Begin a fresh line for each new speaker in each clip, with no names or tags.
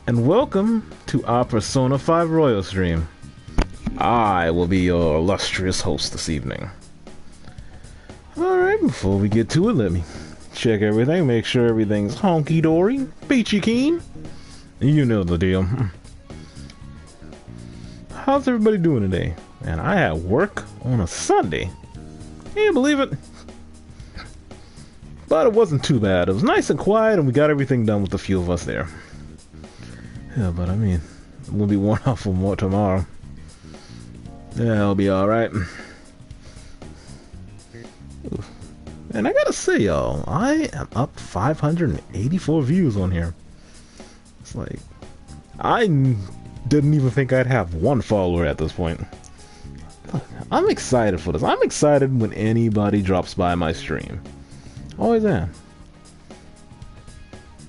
and welcome to our Persona 5 Royal stream. I will be your illustrious host this evening. Alright, before we get to it, let me check everything, make sure everything's honky-dory, peachy keen. You know the deal. How's everybody doing today? Man, I had work on a Sunday. Can't believe it. But it wasn't too bad. It was nice and quiet, and we got everything done with the few of us there. Yeah, but I mean, we'll be worn out for more tomorrow. Yeah, I'll be alright. And I gotta say, y'all, I am up 584 views on here. It's like, I didn't even think I'd have one follower at this point. I'm excited for this. I'm excited when anybody drops by my stream. Always am.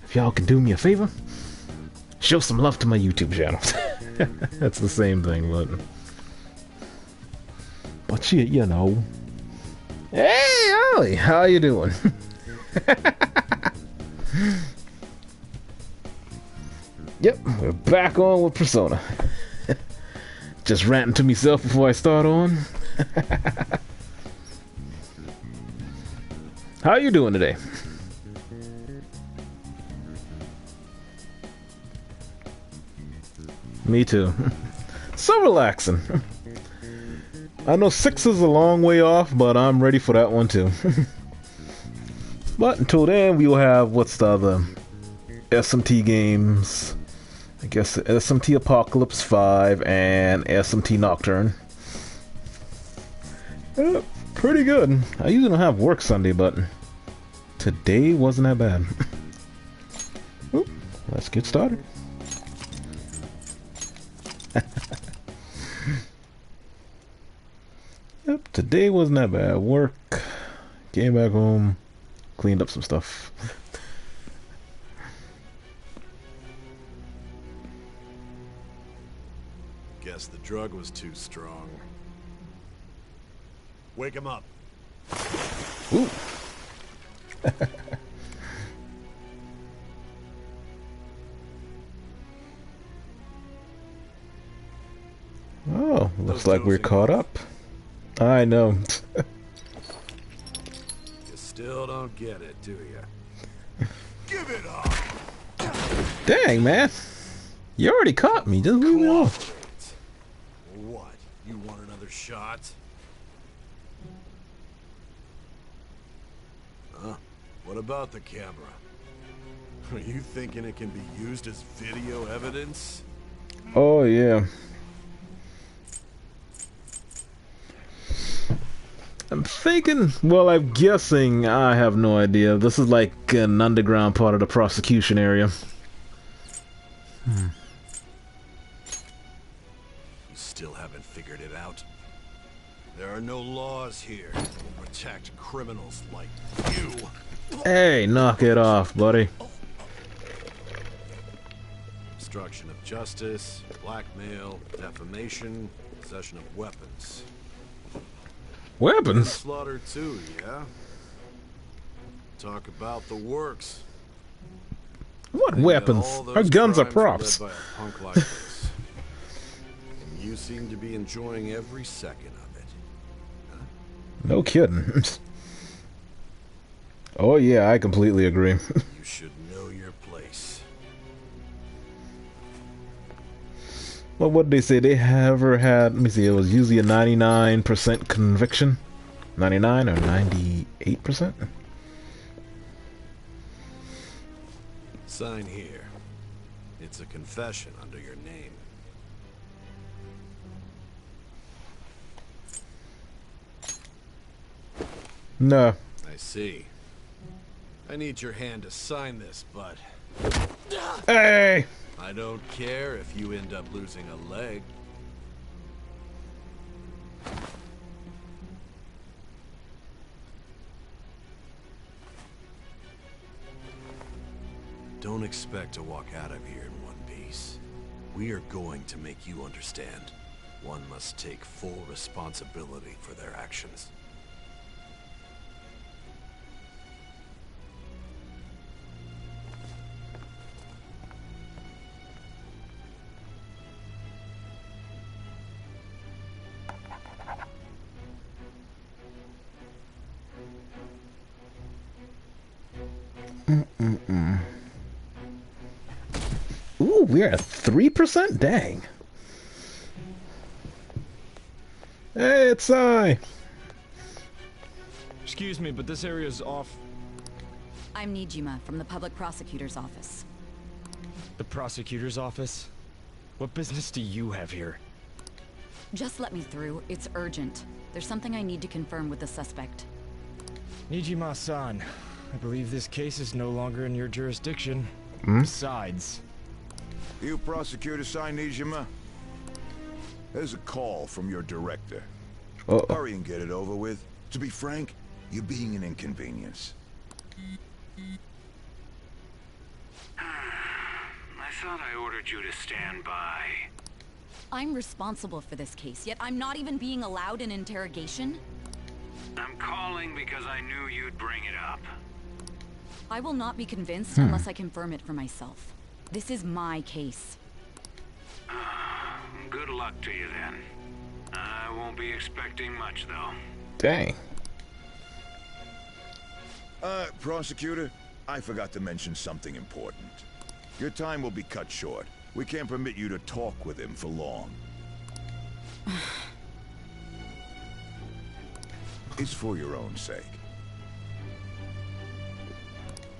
If y'all can do me a favor, show some love to my YouTube channel. That's the same thing, but shit, you know. Hey, Ollie, how you doing? Yep, we're back on with Persona. Just ranting to myself before I start on. How you doing today? Me too. So relaxing. I know 6 is a long way off, but I'm ready for that one too. But until then, we will have, what's the other SMT games? I guess SMT Apocalypse 5 and SMT Nocturne. Pretty good. I usually don't have work Sunday, but today wasn't that bad. Oop, let's get started. Yep, today wasn't that bad. Work, came back home, cleaned up some stuff.
Guess the drug was too strong. Wake him up.
Ooh. Oh, looks like we're caught up. I know.
You still don't get it, do you? Give it up.
Dang, man. You already caught me. Just leave me alone.
What? You want another shot? Huh? What about the camera? Are you thinking it can be used as video evidence?
Oh, yeah. I'm thinking, well, I'm guessing, I have no idea. This is like an underground part of the prosecution area.
You still haven't figured it out? There are no laws here that will protect criminals like you.
Hey, knock it off, buddy.
Obstruction of justice, blackmail, defamation, possession of weapons.
Weapons?
Slaughter too, yeah? Talk about the works.
What weapons? Our guns are props.
By a punk like this. And you seem to be enjoying every second of it. Huh?
No kidding. Oh yeah, I completely agree.
You should know your place.
Well, what did they say? They ever had, let me see, it was usually a 99% conviction. 99 or 98%?
Sign here. It's a confession under your name.
No.
I see. I need your hand to sign this, but
Hey!
I don't care if you end up losing a leg. Don't expect to walk out of here in one piece. We are going to make you understand. One must take full responsibility for their actions.
Ooh, we're at 3%? Dang. Hey, it's I.
Excuse me, but this area's off.
I'm Nijima from the public prosecutor's office.
The prosecutor's office? What business do you have here?
Just let me through. It's urgent. There's something I need to confirm with the suspect.
Nijima-san, I believe this case is no longer in your jurisdiction. Besides...
You prosecutor, Sai Nijima? There's a call from your director. Hurry and get it over with. To be frank, you're being an inconvenience.
I thought I ordered you to stand by.
I'm responsible for this case, yet I'm not even being allowed an interrogation?
I'm calling because I knew you'd bring it up.
I will not be convinced unless I confirm it for myself. This is my case.
Good luck to you then. I won't be expecting much though.
Dang.
Prosecutor, I forgot to mention something important. Your time will be cut short. We can't permit you to talk with him for long. It's for your own sake.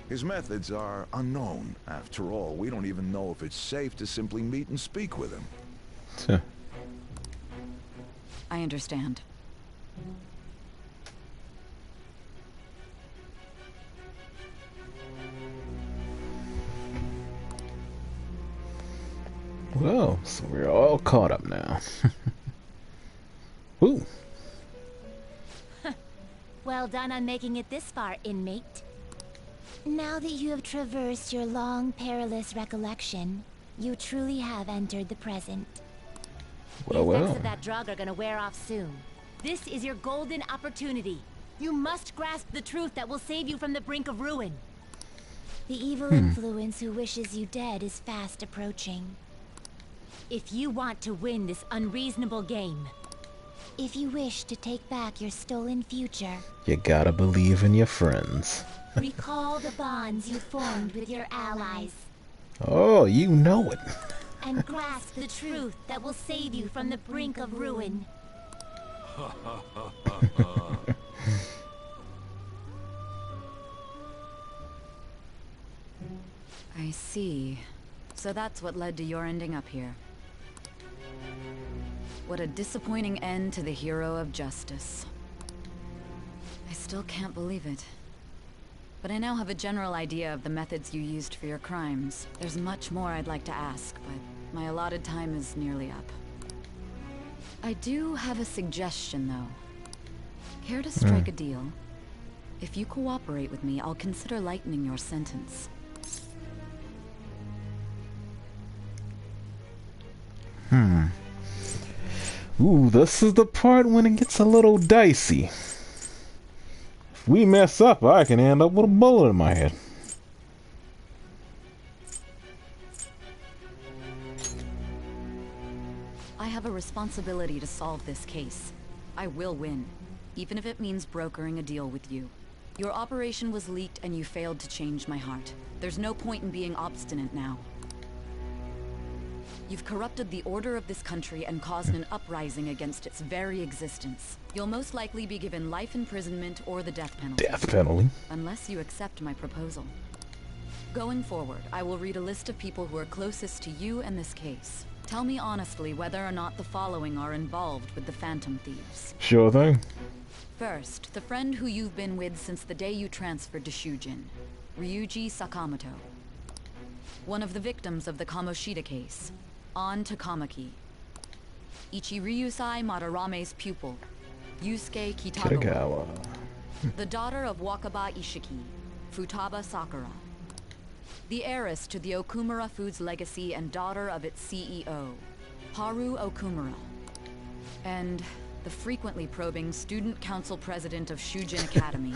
His methods are unknown. After all, we don't even know if it's safe to simply meet and speak with him.
I understand.
Well, so we're all caught up now. Ooh.
Well done on making it this far, inmate. Now that you have traversed your long, perilous recollection, you truly have entered the present.
Well,
the effects
well.
of that drug are gonna wear off soon. This is your golden opportunity. You must grasp the truth that will save you from the brink of ruin. The evil influence who wishes you dead is fast approaching. If you want to win this unreasonable game, if you wish to take back your stolen future,
You gotta believe in your friends.
recall the bonds you formed with your allies,
Oh, you know it.
and grasp the truth that will save you from the brink of ruin.
I see. So that's what led to your ending up here. What a disappointing end to the hero of justice. I still can't believe it. But I now have a general idea of the methods you used for your crimes. There's much more I'd like to ask, but my allotted time is nearly up. I do have a suggestion, though. Care to strike a deal? If you cooperate with me, I'll consider lightening your sentence.
Ooh, this is the part when it gets a little dicey. If we mess up, I can end up with a bullet in my head.
I have a responsibility to solve this case. I will win, even if it means brokering a deal with you. Your operation was leaked and you failed to change my heart. There's no point in being obstinate now. You've corrupted the order of this country and caused an uprising against its very existence. You'll most likely be given life imprisonment or the death penalty.
Death penalty.
Unless you accept my proposal. Going forward, I will read a list of people who are closest to you in this case. Tell me honestly whether or not the following are involved with the Phantom Thieves.
Sure thing.
First, the friend who you've been with since the day you transferred to Shujin, Ryuji Sakamoto. One of the victims of the Kamoshida case, An Takamaki. Ichiryusai Madarame's pupil, Yusuke Kitagawa.
Kitagawa.
The daughter of Wakaba Ishiki, Futaba Sakura. The heiress to the Okumura Foods legacy and daughter of its CEO, Haru Okumura. And the frequently probing student council president of Shujin Academy,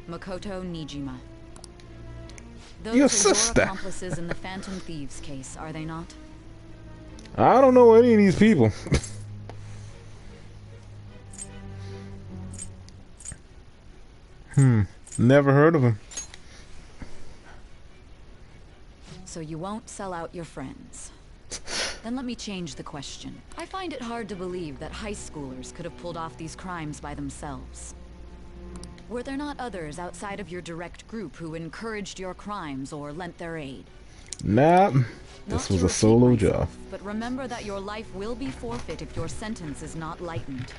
Makoto Nijima. Those
Your
are
sister.
your accomplices in the Phantom Thieves case, are they not?
I don't know any of these people. Never heard of him.
So you won't sell out your friends. Then let me change the question. I find it hard to believe that high schoolers could have pulled off these crimes by themselves. Were there not others outside of your direct group who encouraged your crimes or lent their aid?
Nah, this was a solo job.
But remember that your life will be forfeit if your sentence is not lightened.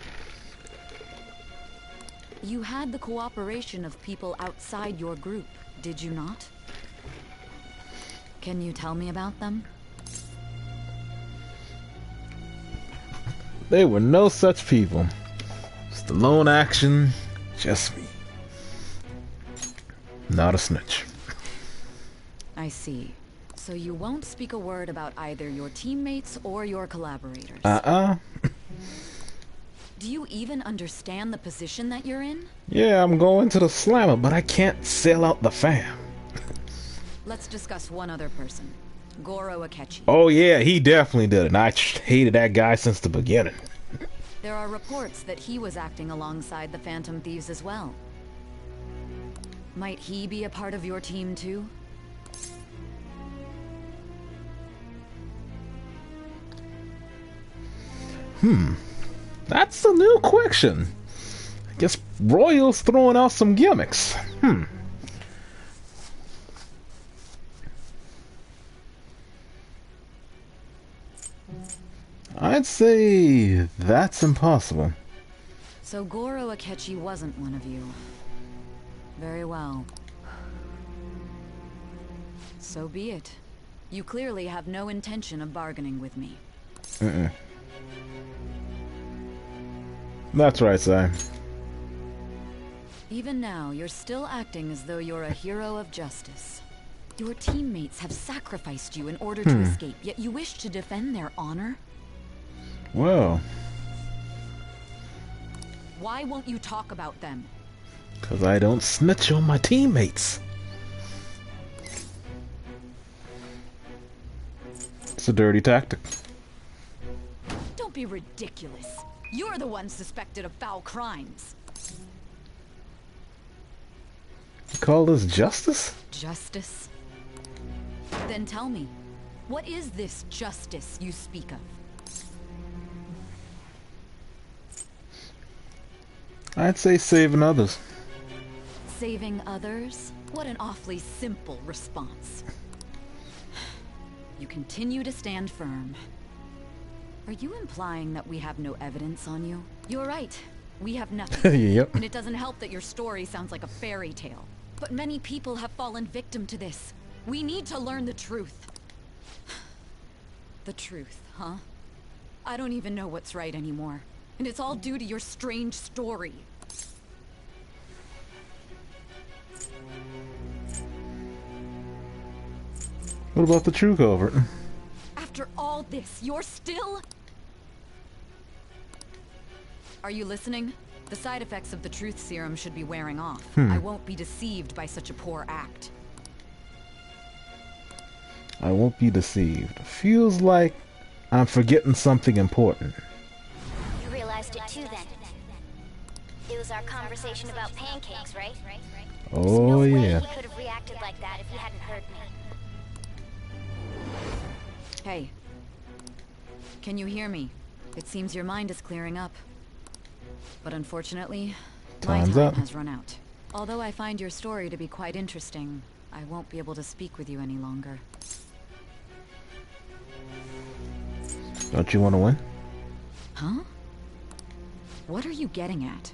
You had the cooperation of people outside your group, did you not? Can you tell me about them?
There were no such people. Just a lone action, just me. Not a snitch.
I see. So you won't speak a word about either your teammates or your collaborators? Do you even understand the position that you're in?
Yeah, I'm going to the slammer, but I can't sell out the fam.
Let's discuss one other person. Goro Akechi.
Oh yeah, he definitely did it. And I hated that guy since the beginning.
There are reports that he was acting alongside the Phantom Thieves as well. Might he be a part of your team too?
That's a new question. I guess Royal's throwing out some gimmicks. I'd say that's impossible.
So Goro Akechi wasn't one of you. Very well. So be it. You clearly have no intention of bargaining with me.
That's right, Si.
Even now, you're still acting as though you're a hero of justice. Your teammates have sacrificed you in order to escape, yet you wish to defend their honor?
Well,
why won't you talk about them?
because I don't snitch on my teammates. It's a dirty tactic.
Don't be ridiculous. You're the one suspected of foul crimes.
You call this justice?
Justice? Then tell me, what is this justice you speak of?
I'd say saving others.
Saving others? What an awfully simple response. You continue to stand firm. Are you implying that we have no evidence on you? You're right. We have nothing.
Yep.
And it doesn't help that your story sounds like a fairy tale. But many people have fallen victim to this. We need to learn the truth. The truth, huh? I don't even know what's right anymore. And it's all due to your strange story.
What about the true culprit?
After all this, you're still... Are you listening? The side effects of the truth serum should be wearing off. I won't be deceived by such a poor act.
I won't be deceived. Feels like I'm forgetting something important.
You realized it too then. It was our conversation about pancakes, right?
Oh yeah.
He could have reacted like that if he hadn't heard me.
Hey. Can you hear me? It seems your mind is clearing up. But unfortunately, my time has run out. Although I find your story to be quite interesting, I won't be able to speak with you any longer.
Don't you want to win?
Huh? What are you getting at?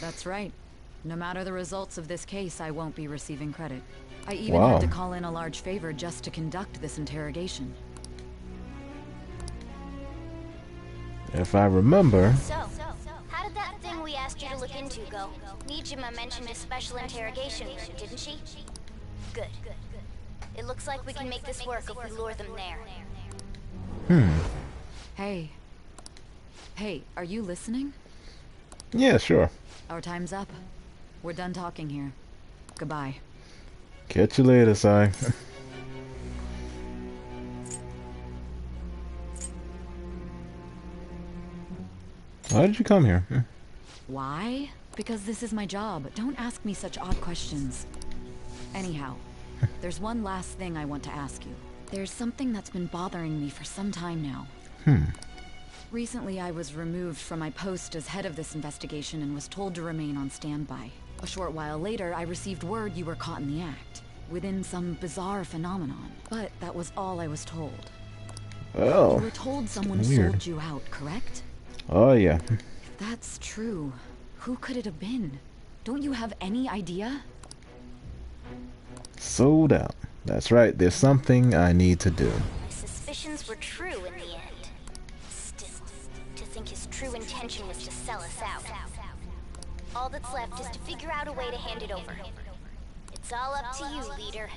That's right. No matter the results of this case, I won't be receiving credit. I even had to call in a large favor just to conduct this interrogation.
If I remember...
So, how did that thing we asked you to look into go? Nijima mentioned a special interrogation room, didn't she? Good. It looks like we can make this work if we lure them there.
Hey. Hey, are you listening?
Yeah, sure.
Our time's up. We're done talking here. Goodbye.
Catch you later, Si. Why did you come here?
Why? Because this is my job. Don't ask me such odd questions. Anyhow, There's one last thing I want to ask you. There's something that's been bothering me for some time now. Recently, I was removed from my post as head of this investigation and was told to remain on standby. A short while later, I received word you were caught in the act, within some bizarre phenomenon. But that was all I was told.
Oh.
You were told someone
weird.
sold you out, correct?
Oh, yeah.
If that's true, who could it have been? Don't you have any idea?
Sold out. That's right. There's something I need to do.
My suspicions were true in the end. Still, to think his true intention was to sell us out. All that's left is to figure out a way to hand it over. It's all up to you, leader.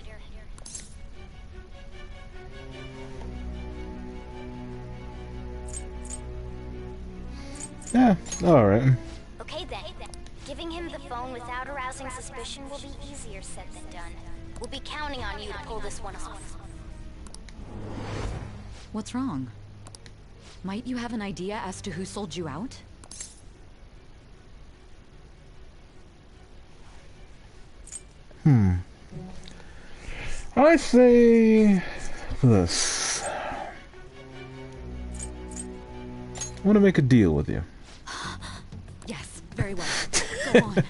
Yeah, alright.
Okay then. Giving him the phone without arousing suspicion will be easier said than done. We'll be counting on you to pull this one off.
What's wrong? Might you have an idea as to who sold you out?
I say this. I want to make a deal with you.
Yes, very well. Go on.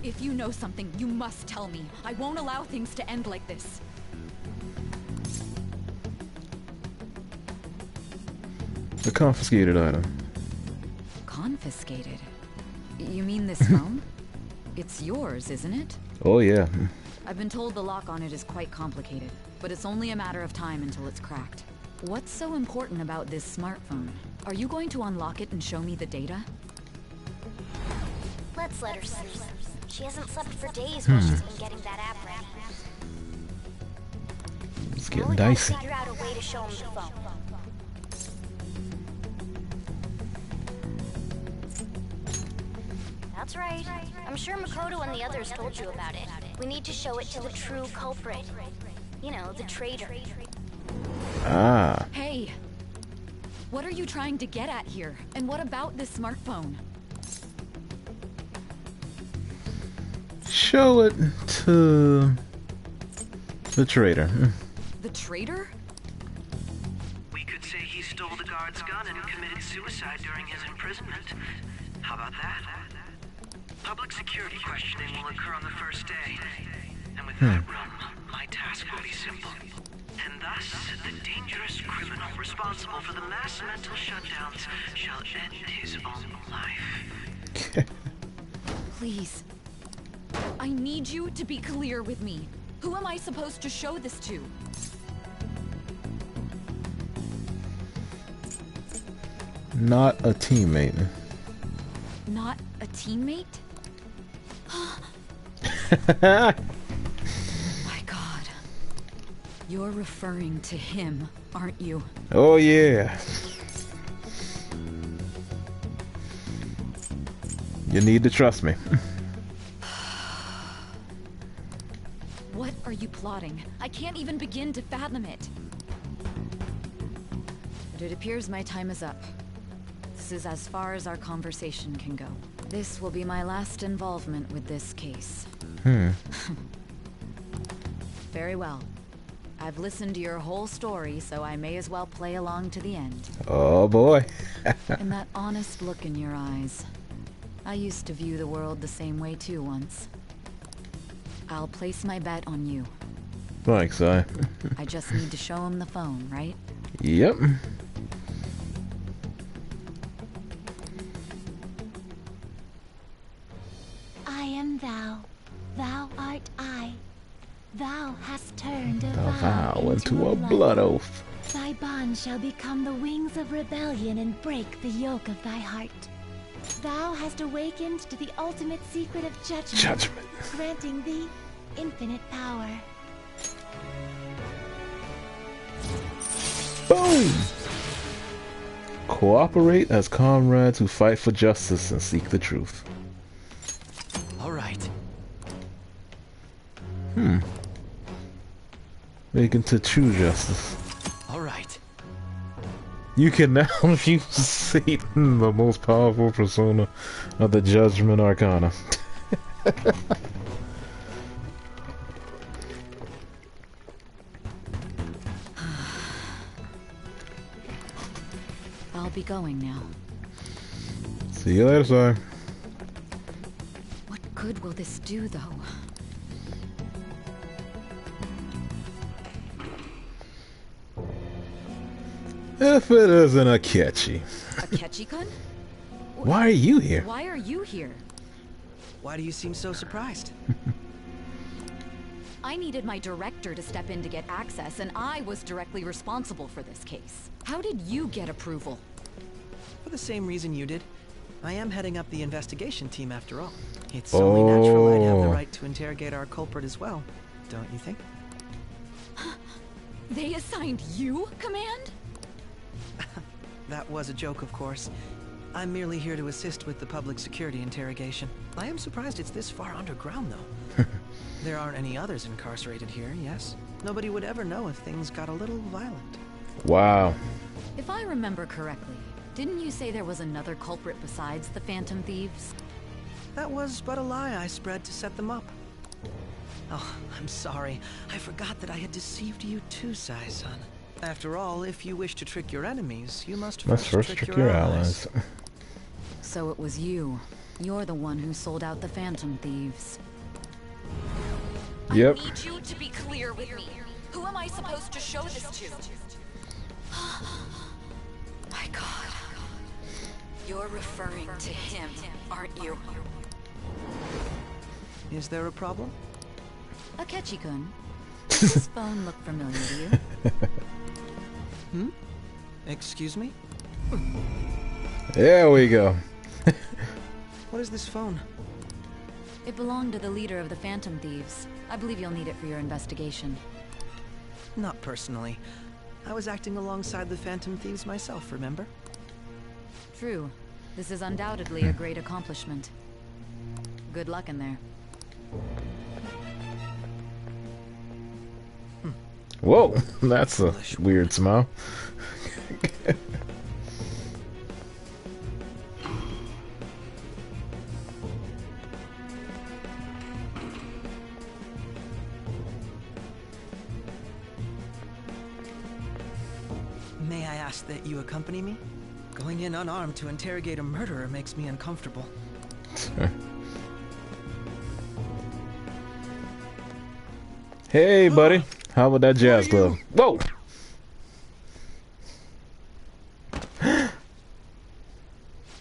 If you know something, you must tell me. I won't allow things to end like this.
The confiscated item.
Confiscated? You mean this phone? It's yours, isn't it?
Oh, yeah.
I've been told the lock on it is quite complicated, but it's only a matter of time until it's cracked. What's so important about this smartphone? Are you going to unlock it and show me the data?
Let's let her sleep. She hasn't slept for days while she's been getting that app ready.
It's
Now
getting
we gotta
dicey.
figure out a way to show him the phone. That's right. I'm sure Makoto and the others told you about it. We need to show it to the true culprit. You know, the traitor.
Ah.
Hey! What are you trying to get at here? And what about this smartphone?
Show it to the traitor.
The traitor?
We could say he stole the guard's gun and committed suicide during his imprisonment. How about that? Public security questioning will occur on the first day. And with that room, my task will be simple. And thus, the dangerous criminal responsible for the mass mental shutdowns shall end his own life.
Please. I need you to be clear with me. Who am I supposed to show this to?
Not a teammate.
Not a teammate? My God. You're referring to him, aren't you?
Oh, yeah. You need to trust me.
What are you plotting? I can't even begin to fathom it. But it appears my time is up. This is as far as our conversation can go. This will be my last involvement with this case. Very well. I've listened to your whole story, so I may as well play along to the end.
Oh, boy.
And that honest look in your eyes. I used to view the world the same way too once. I'll place my bet on you.
Thanks, I
just need to show him the phone, right?
Yep.
I am thou, thou art I. Thou hast turned a
The
vow
vow into a blood oath.
Thy bond shall become the wings of rebellion and break the yoke of thy heart. Thou hast awakened to the ultimate secret of judgment, granting thee infinite power.
Boom! Cooperate as comrades who fight for justice and seek the truth.
All right.
Making to true justice.
All right.
You can now use Satan, the most powerful persona of the Judgment Arcana.
I'll be going now.
See you later, sir.
What good will this do, though?
If it isn't a catchy.
Akechi-kun?
Why are you here?
Why are you here?
Why do you seem so surprised?
I needed my director to step in to get access, and I was directly responsible for this case. How did you get approval?
For the same reason you did. I am heading up the investigation team after all. It's only natural I'd have the right to interrogate our culprit as well, don't you think?
They assigned you command?
That was a joke, of course. I'm merely here to assist with the public security interrogation. I am surprised it's this far underground, though. There aren't any others incarcerated here, yes? Nobody would ever know if things got a little violent.
Wow.
If I remember correctly, didn't you say there was another culprit besides the Phantom Thieves?
That was but a lie I spread to set them up. Oh, I'm sorry. I forgot that I had deceived you too, Sai-san. After all, if you wish to trick your enemies, you must first trick your allies.
So it was you. You're the one who sold out the Phantom Thieves.
Yep.
I need you to be clear with me. Who am I supposed to show this to? My God. You're referring to him, aren't you?
Is there a problem?
Akechi-kun, does this phone look familiar to you?
Hmm? Excuse me?
There we go.
What is this phone?
It belonged to the leader of the Phantom Thieves. I believe you'll need it for your investigation.
Not personally. I was acting alongside the Phantom Thieves myself, remember?
True. This is undoubtedly a great accomplishment. Good luck in there.
Whoa, that's a weird smile.
May I ask that you accompany me? Going in unarmed to interrogate a murderer makes me uncomfortable.
Hey, buddy. How about that jazz club? Whoa!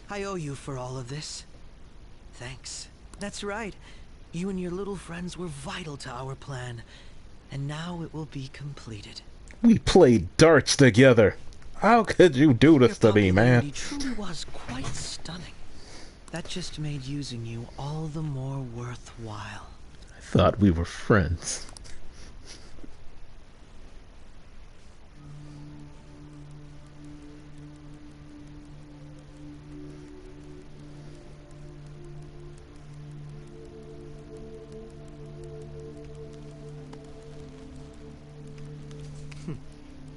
I owe you for all of this. Thanks. That's right. You and your little friends were vital to our plan. And now it will be completed.
We played darts together. How could you do this to me, man?
It truly was quite stunning. That just made using you all the more worthwhile.
I thought we were friends.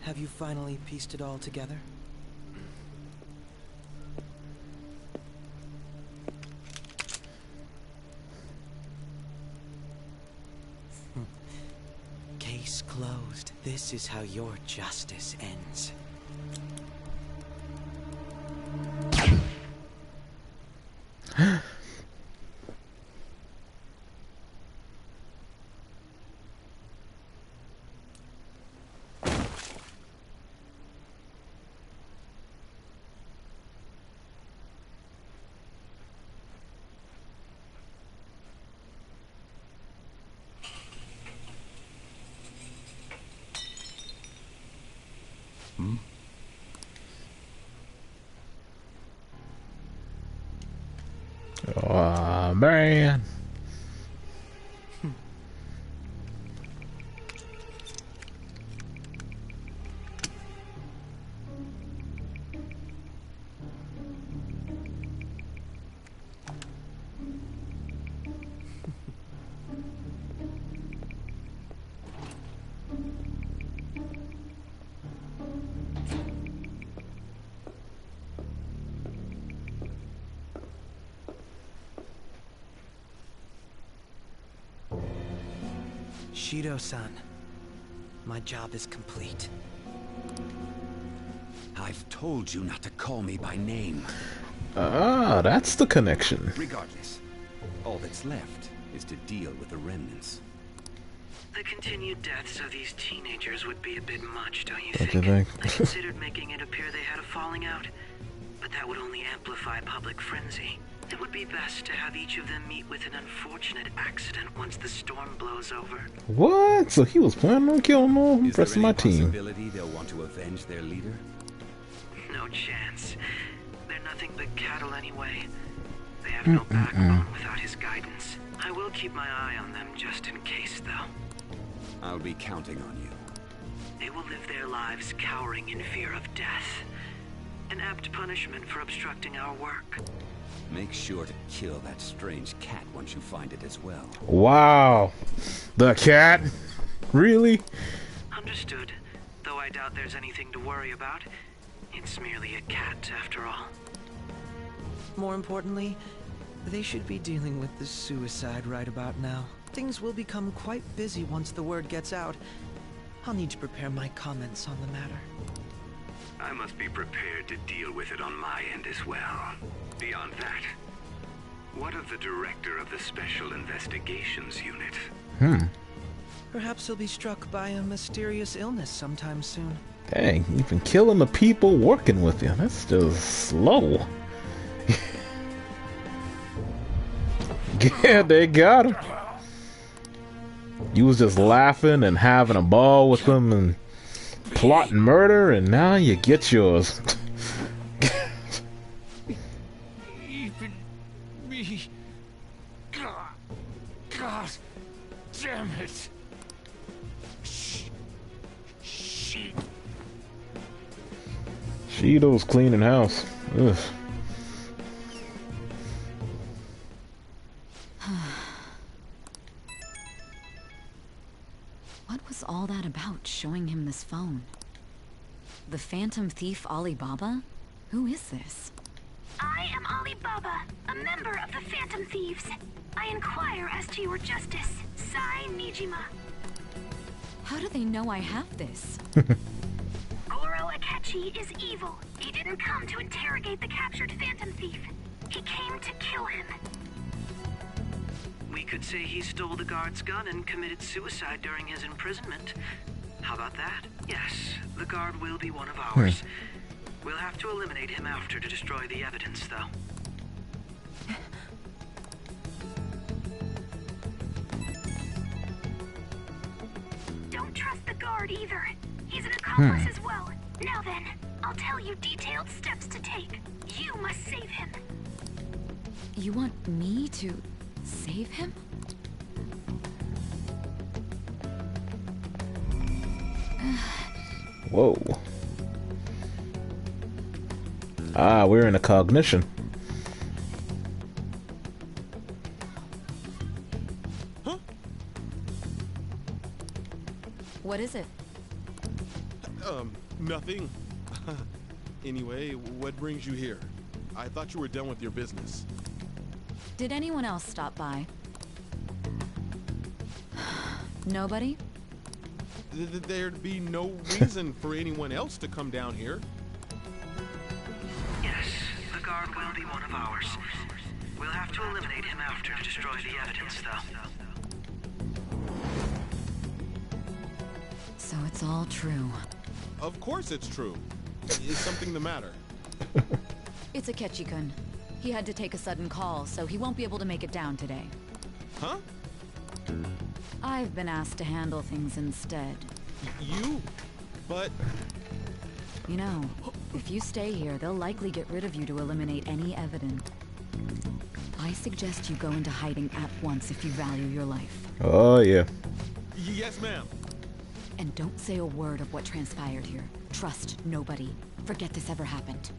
Have you finally pieced it all together? Case closed. This is how your justice ends.
Aw, man.
Shido-san, my job is complete.
I've told you not to call me by name.
Ah, that's the connection.
Regardless, all that's left is to deal with the remnants.
The continued deaths of these teenagers would be a bit much, don't you
Don't
think?
you think?
I considered making it appear they had a falling out, but that would only amplify public frenzy. It would be best to have each of them meet with an unfortunate accident once the storm blows over.
What? So he was planning on killing all the rest of my team.
Is there any possibility they'll want to avenge their leader?
No chance. They're nothing but cattle anyway. They have no backbone without his guidance. I will keep my eye on them just in case, though.
I'll be counting on you.
They will live their lives cowering in fear of death. An apt punishment for obstructing our work.
Make sure to kill that strange cat once you find it as well.
Wow. The cat? Really?
Understood. Though I doubt there's anything to worry about. It's merely a cat, after all.
More importantly, they should be dealing with the suicide right about now. Things will become quite busy once the word gets out. I'll need to prepare my comments on the matter.
I must be prepared to deal with it on my end as well. Beyond that, what of the director of the Special Investigations Unit?
Perhaps he'll be struck by a mysterious illness sometime soon.
Dang, you've been killing the people working with you. That's just slow. Yeah, they got him. You was just laughing and having a ball with them and plotting murder, and now you get yours.
Even me. God damn it.
Shido's cleaning house. Ugh.
What was all that about, showing him this phone? The Phantom Thief Alibaba? Who is this?
I am Alibaba, a member of the Phantom Thieves. I inquire as to your justice, Sai Nijima.
How do they know I have this?
Goro Akechi is evil. He didn't come to interrogate the captured Phantom Thief. He came to kill him.
We could say he stole the guard's gun and committed suicide during his imprisonment. How about that? Yes, the guard will be one of ours. We'll have to eliminate him after to destroy the evidence, though.
Don't trust the guard either. He's an accomplice as well. Now then, I'll tell you detailed steps to take. You must save him.
You want me to save him?
Whoa. Ah, we're in a cognition.
Huh?
What is it?
Nothing. Anyway, what brings you here? I thought you were done with your business.
Did anyone else stop by? Nobody?
There'd be no reason for anyone else to come down here.
Yes, the guard will be one of ours. We'll have to eliminate him after to destroy the evidence, though.
So it's all true.
Of course it's true. Is something the matter?
It's Akechi-kun. He had to take a sudden call, so he won't be able to make it down today.
Huh?
I've been asked to handle things instead.
You? But...
You know, if you stay here, they'll likely get rid of you to eliminate any evidence. I suggest you go into hiding at once if you value your life.
Oh, yeah.
Yes, ma'am.
And don't say a word of what transpired here. Trust nobody. Forget this ever happened.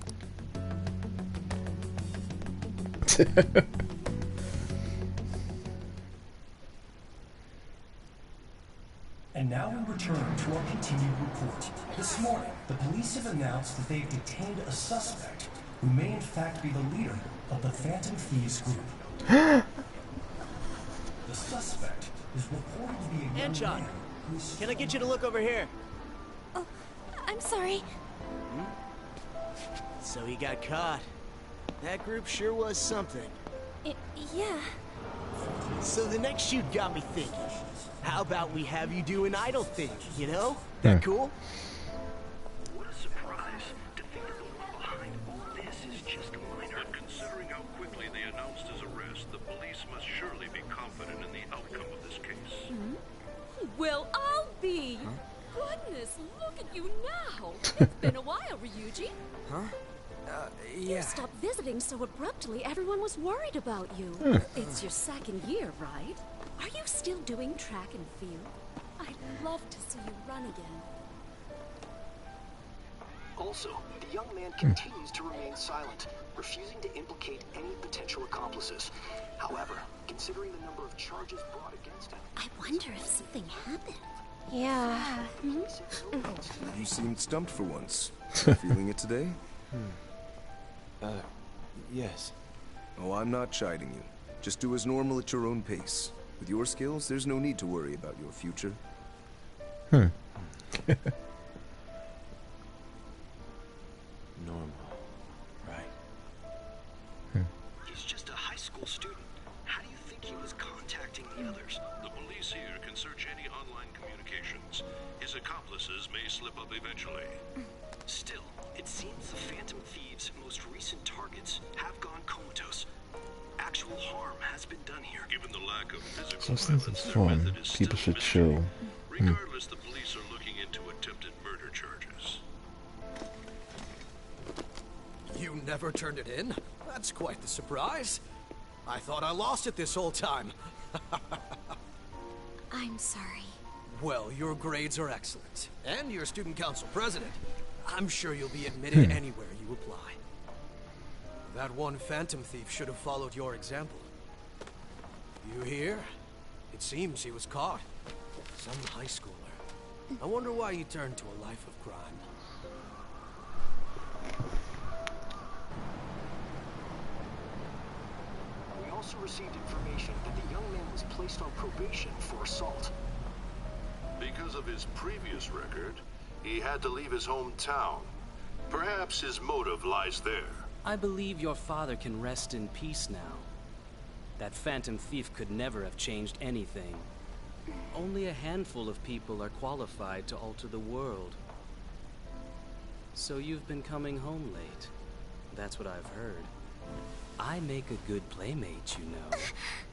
And now we return to our continued report. This morning, the police have announced that they have detained a suspect who may in fact be the leader of the Phantom Thieves group. The suspect is reported to be a young
Anchon,
man.
can I get you to look over here?
Oh, I'm sorry.
So he got caught. That group sure was something.
Yeah.
So the next shoot got me thinking. How about we have you do an idol thing, you know? That cool?
What a surprise to think that the one behind all this is just a minor. But considering how quickly they announced his arrest, the police must surely be confident in the outcome of this case.
Well, I'll be. Goodness, look at you now. It's been a while, Ryuji.
Huh?
You stopped visiting so abruptly, everyone was worried about you. It's your second year, right? Are you still doing track and field? I'd love to see you run again.
Also, the young man continues to remain silent, refusing to implicate any potential accomplices. However, considering the number of charges brought against him...
I wonder if something happened.
Yeah.
You seemed stumped for once. Feeling it today?
Yes.
Oh, I'm not chiding you. Just do as normal at your own pace. With your skills, there's no need to worry about your future.
Normal. Right.
He's just a high school student. How do you think he was contacting the others?
The police here can search any online communications. His accomplices may slip up eventually.
Still, it seems the Phantom Thieves' most recent targets have gone comatose. Actual harm has been done here.
Given the lack of physical
Substance
violence,
is
their
fun.
method is
People
still
should chill.
Regardless, the police are looking into attempted murder charges.
You never turned it in? That's quite the surprise. I thought I lost it this whole time.
I'm sorry.
Well, your grades are excellent. And you're student council president. I'm sure you'll be admitted anywhere you apply. That one Phantom Thief should have followed your example. You hear? It seems he was caught. Some high schooler. I wonder why you turned to a life of crime.
We also received information that the young man was placed on probation for assault.
Because of his previous record, he had to leave his hometown. Perhaps his motive lies there.
I believe your father can rest in peace now. That Phantom Thief could never have changed anything. Only a handful of people are qualified to alter the world. So you've been coming home late. That's what I've heard. I make a good playmate, you know.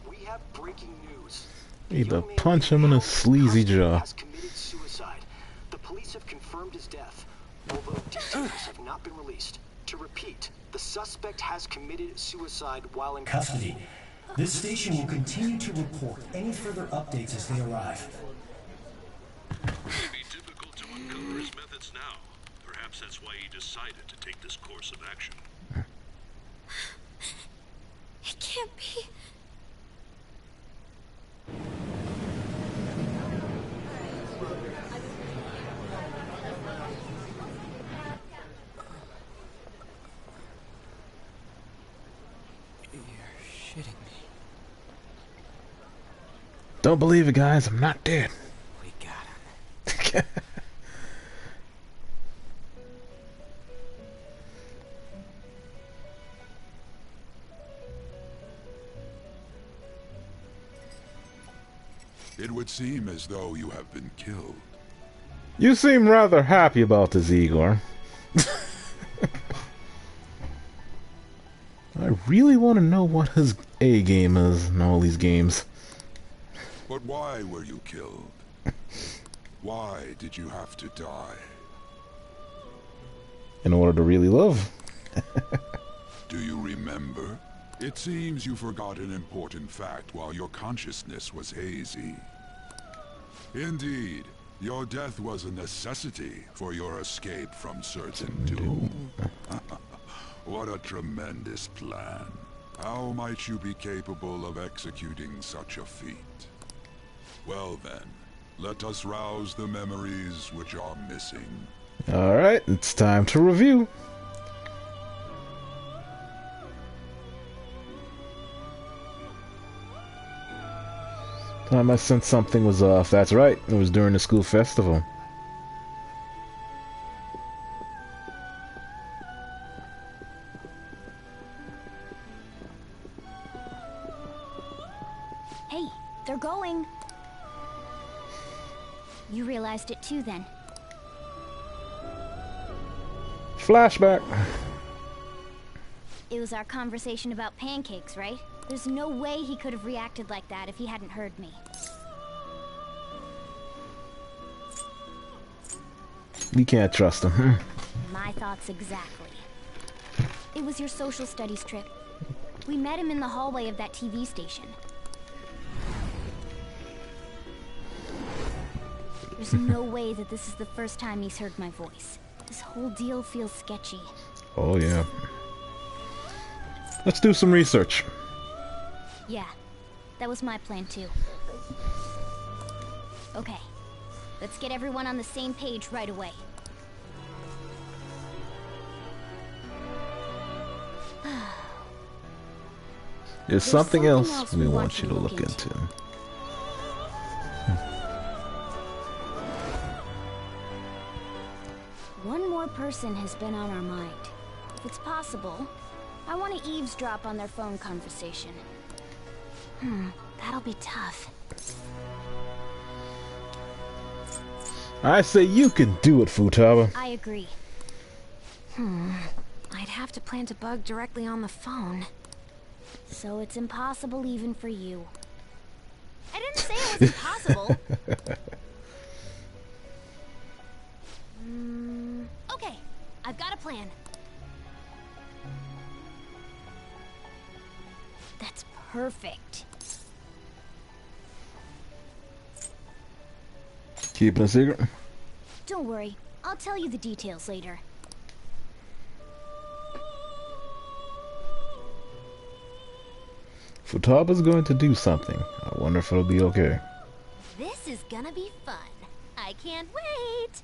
We have breaking news.
Either punch him in a sleazy jaw.
Has committed suicide. The police have confirmed his death, although details have not been released. To repeat, the suspect has committed suicide while in
custody. This station will continue to report any further updates as they arrive.
It may be difficult to uncover his methods now. Perhaps that's why he decided to take this course of action.
It can't be.
Don't believe it, guys. I'm not dead.
We got him.
It would seem as though you have been killed.
You seem rather happy about this, Igor. I really want to know what his A game is in all these games.
But why were you killed? Why did you have to die?
In order to really live.
Do you remember? It seems you forgot an important fact while your consciousness was hazy. Indeed, your death was a necessity for your escape from certain doom. What a tremendous plan. How might you be capable of executing such a feat? Well then, let us rouse the memories which are missing.
Alright, it's time to review. Time I sensed something was off. That's right, it was during the school festival.
Hey, they're going. You realized it too, then?
Flashback.
It was our conversation about pancakes, right? There's no way he could have reacted like that if he hadn't heard me.
We can't trust him.
My thoughts exactly. It was your social studies trip. We met him in the hallway of that TV station. There's no way that this is the first time he's heard my voice. This whole deal feels sketchy.
Oh yeah. Let's do some research.
Yeah, that was my plan too. Okay, let's get everyone on the same page right away.
There's something else we want you to look into.
One more person has been on our mind. If it's possible, I want to eavesdrop on their phone conversation. That'll be tough.
I say you can do it, Futaba.
I agree.
I'd have to plant a bug directly on the phone.
So it's impossible even for you. I didn't say it was impossible. Okay, I've got a plan. That's perfect.
Keeping a secret?
Don't worry, I'll tell you the details later.
Futaba's going to do something. I wonder if it'll be okay.
This is gonna be fun. I can't wait.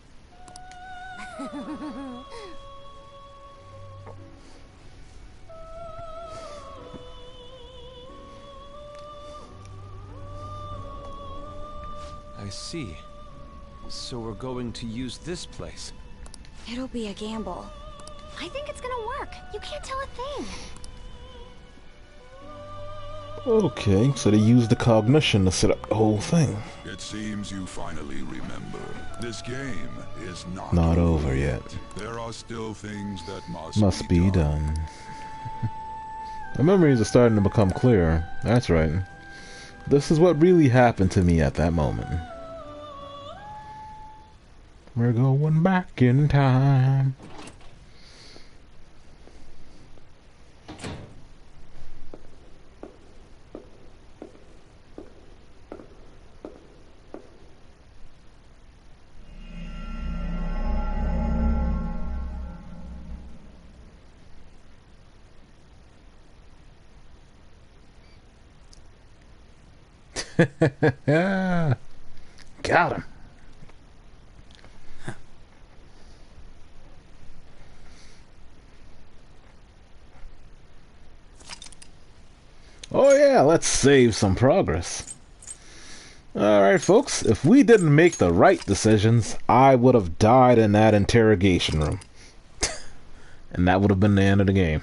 I see. So we're going to use this place.
It'll be a gamble.
I think it's gonna work. You can't tell a thing.
Okay, so they used the cognition to set up the whole thing.
It seems you finally remember. This game is
not over yet.
There are still things that
must be done. The memories are starting to become clearer. That's right. This is what really happened to me at that moment. We're going back in time. Got him. Oh yeah, let's save some progress. Alright folks, if we didn't make the right decisions, I would have died in that interrogation room. And that would have been the end of the game.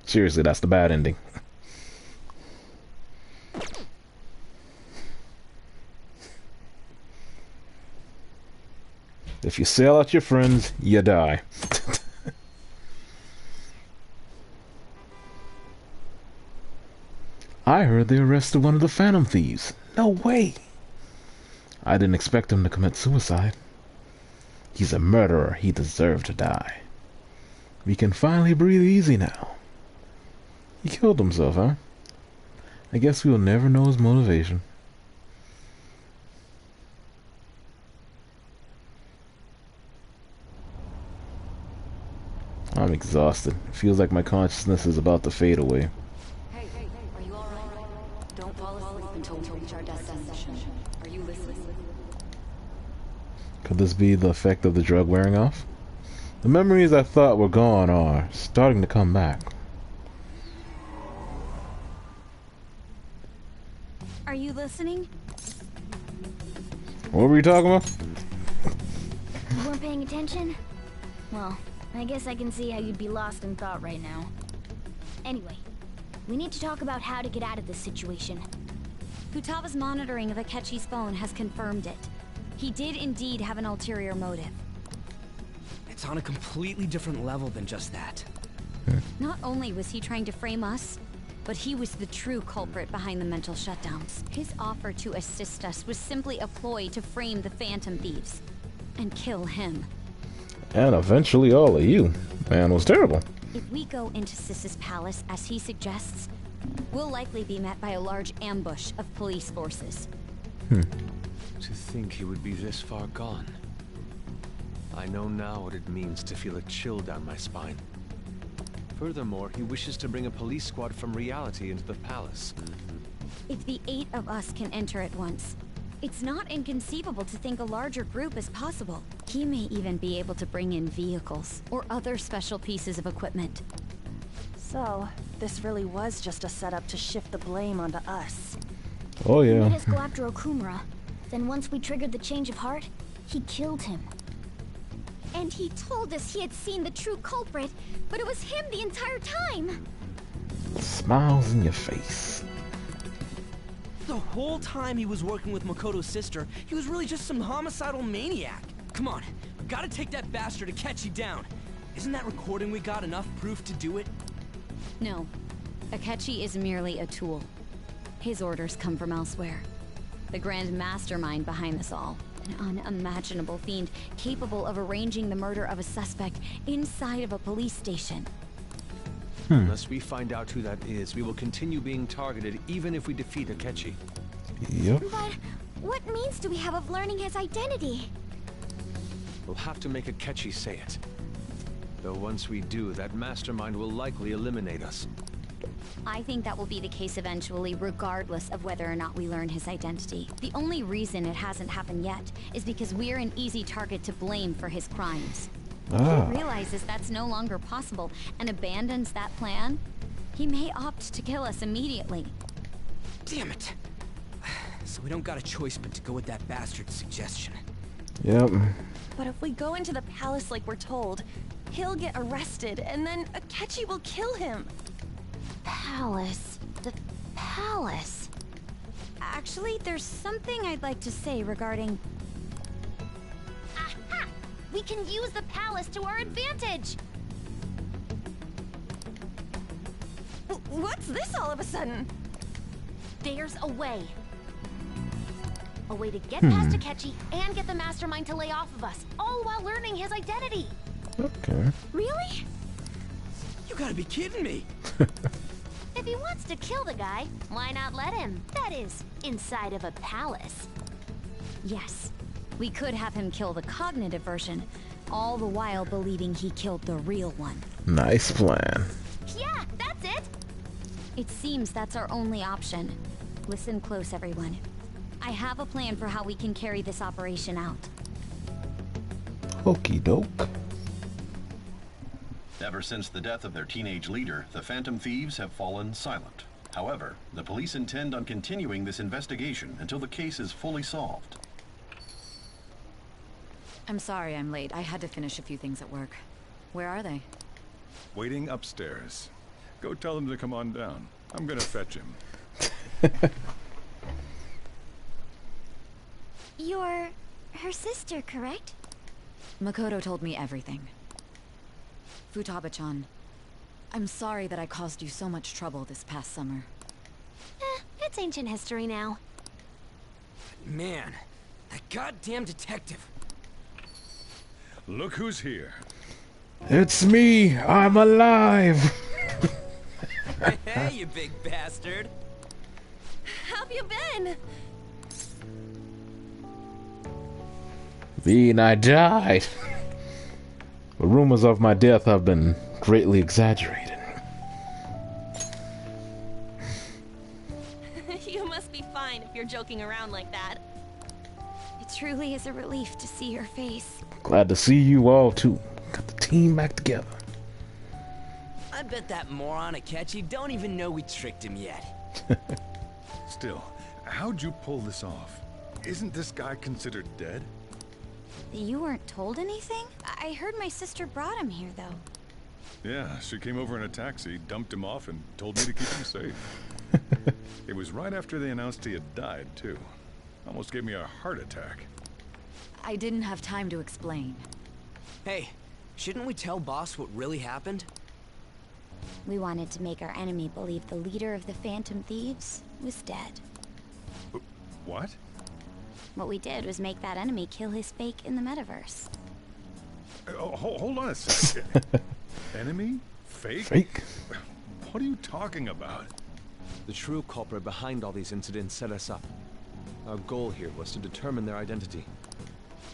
Seriously, that's the bad ending. If you sell out your friends, you die. I heard they arrested one of the Phantom Thieves. No way! I didn't expect him to commit suicide. He's a murderer. He deserved to die. We can finally breathe easy now. He killed himself, huh? I guess we'll never know his motivation. I'm exhausted. It feels like my consciousness is about to fade away.
Hey, are you alright? Don't fall asleep until we reach our destination. Are you listening?
Could this be the effect of the drug wearing off? The memories I thought were gone are starting to come back.
Are you listening?
What were you talking about?
You weren't paying attention? Well, I guess I can see how you'd be lost in thought right now. Anyway, we need to talk about how to get out of this situation.
Futaba's monitoring of Akechi's phone has confirmed it. He did indeed have an ulterior motive.
It's on a completely different level than just that.
Not only was he trying to frame us, but he was the true culprit behind the mental shutdowns. His offer to assist us was simply a ploy to frame the Phantom Thieves and kill him.
And eventually all of you. Man, it was terrible.
If we go into Sis's palace as he suggests, we'll likely be met by a large ambush of police forces.
To think he would be this far gone. I know now what it means to feel a chill down my spine. Furthermore, he wishes to bring a police squad from reality into the palace.
If the 8 of us can enter at once, it's not inconceivable to think a larger group is possible. He may even be able to bring in vehicles or other special pieces of equipment.
So, this really was just a setup to shift the blame onto us.
Oh
He
yeah.
made us go after Okumura. Then once we triggered the change of heart, he killed him.
And he told us he had seen the true culprit, but it was him the entire time!
Smiles in your face.
The whole time he was working with Makoto's sister, he was really just some homicidal maniac. Come on, we gotta take that bastard Akechi down. Isn't that recording we got enough proof to do it?
No. Akechi is merely a tool. His orders come from elsewhere. The grand mastermind behind this all. An unimaginable fiend capable of arranging the murder of a suspect inside of a police station.
Unless we find out who that is, we will continue being targeted even if we defeat Akechi.
Yep.
But what means do we have of learning his identity?
We'll have to make Akechi say it. Though once we do, that mastermind will likely eliminate us.
I think that will be the case eventually, regardless of whether or not we learn his identity. The only reason it hasn't happened yet is because we're an easy target to blame for his crimes. If he realizes that's no longer possible and abandons that plan, he may opt to kill us immediately.
Damn it. So we don't got a choice but to go with that bastard's suggestion.
Yep.
But if we go into the palace like we're told, he'll get arrested, and then Akechi will kill him.
Palace. The palace. Actually, there's something I'd like to say regarding...
Aha! We can use the palace to our advantage!
What's this all of a sudden?
There's a way. A way to get past Akechi and get the mastermind to lay off of us, all while learning his identity.
Okay.
Really?
You gotta be kidding me.
If he wants to kill the guy, why not let him? That is, inside of a palace.
Yes. We could have him kill the cognitive version, all the while believing he killed the real one.
Nice plan.
Yeah, that's it!
It seems that's our only option. Listen close, everyone. I have a plan for how we can carry this operation out.
Okie doke.
Ever since the death of their teenage leader, the Phantom Thieves have fallen silent. However, the police intend on continuing this investigation until the case is fully solved.
I'm sorry I'm late. I had to finish a few things at work. Where are they?
Waiting upstairs. Go tell them to come on down. I'm gonna fetch him.
You're her sister, correct?
Makoto told me everything. Futaba-chan, I'm sorry that I caused you so much trouble this past summer.
It's ancient history now.
Man, that goddamn detective.
Look who's here.
It's me. I'm alive.
Hey, you big bastard.
How've you been?
I died. The rumors of my death have been greatly exaggerated.
You must be fine if you're joking around like that.
It truly is a relief to see your face.
Glad to see you all too. Got the team back together.
I bet that moron Akechi don't even know we tricked him yet.
Still, how'd you pull this off? Isn't this guy considered dead?
You weren't told anything? I heard my sister brought him here, though.
Yeah, she came over in a taxi, dumped him off, and told me to keep him safe.
It was right after they announced he had died, too. Almost gave me a heart attack.
I didn't have time to explain.
Hey, shouldn't we tell Boss what really happened?
We wanted to make our enemy believe the leader of the Phantom Thieves was dead.
What?
What we did was make that enemy kill his fake in the metaverse.
Hold on a second. Enemy? Fake?
Fake?
What are you talking about?
The true culprit behind all these incidents set us up. Our goal here was to determine their identity.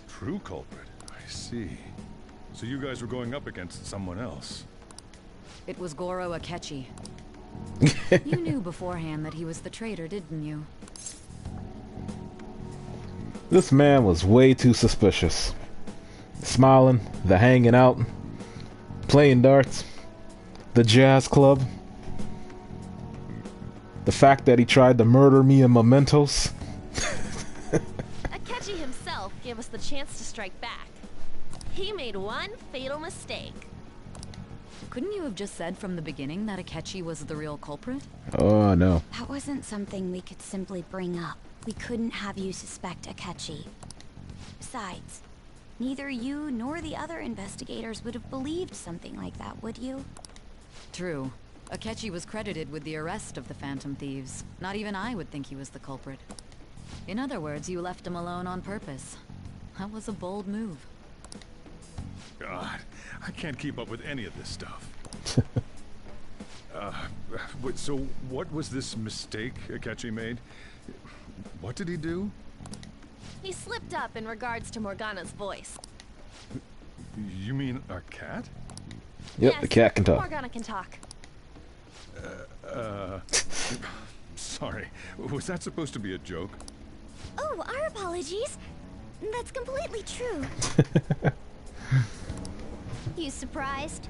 True culprit? I see. So you guys were going up against someone else.
It was Goro Akechi. You knew beforehand that he was the traitor, didn't you?
This man was way too suspicious. Smiling, the hanging out, playing darts, the jazz club, the fact that he tried to murder me in mementos.
Akechi himself gave us the chance to strike back. He made one fatal mistake.
Couldn't you have just said from the beginning that Akechi was the real culprit?
Oh, no.
That wasn't something we could simply bring up. We couldn't have you suspect Akechi. Besides, neither you nor the other investigators would have believed something like that, would you?
True. Akechi was credited with the arrest of the Phantom Thieves. Not even I would think he was the culprit. In other words, you left him alone on purpose. That was a bold move.
God, I can't keep up with any of this stuff. So what was this mistake Akechi made? What did he do?
He slipped up in regards to Morgana's voice.
You mean our cat?
Yep,
yes,
the cat can talk.
Morgana can talk.
Sorry. Was that supposed to be a joke?
Oh, our apologies. That's completely true. You surprised?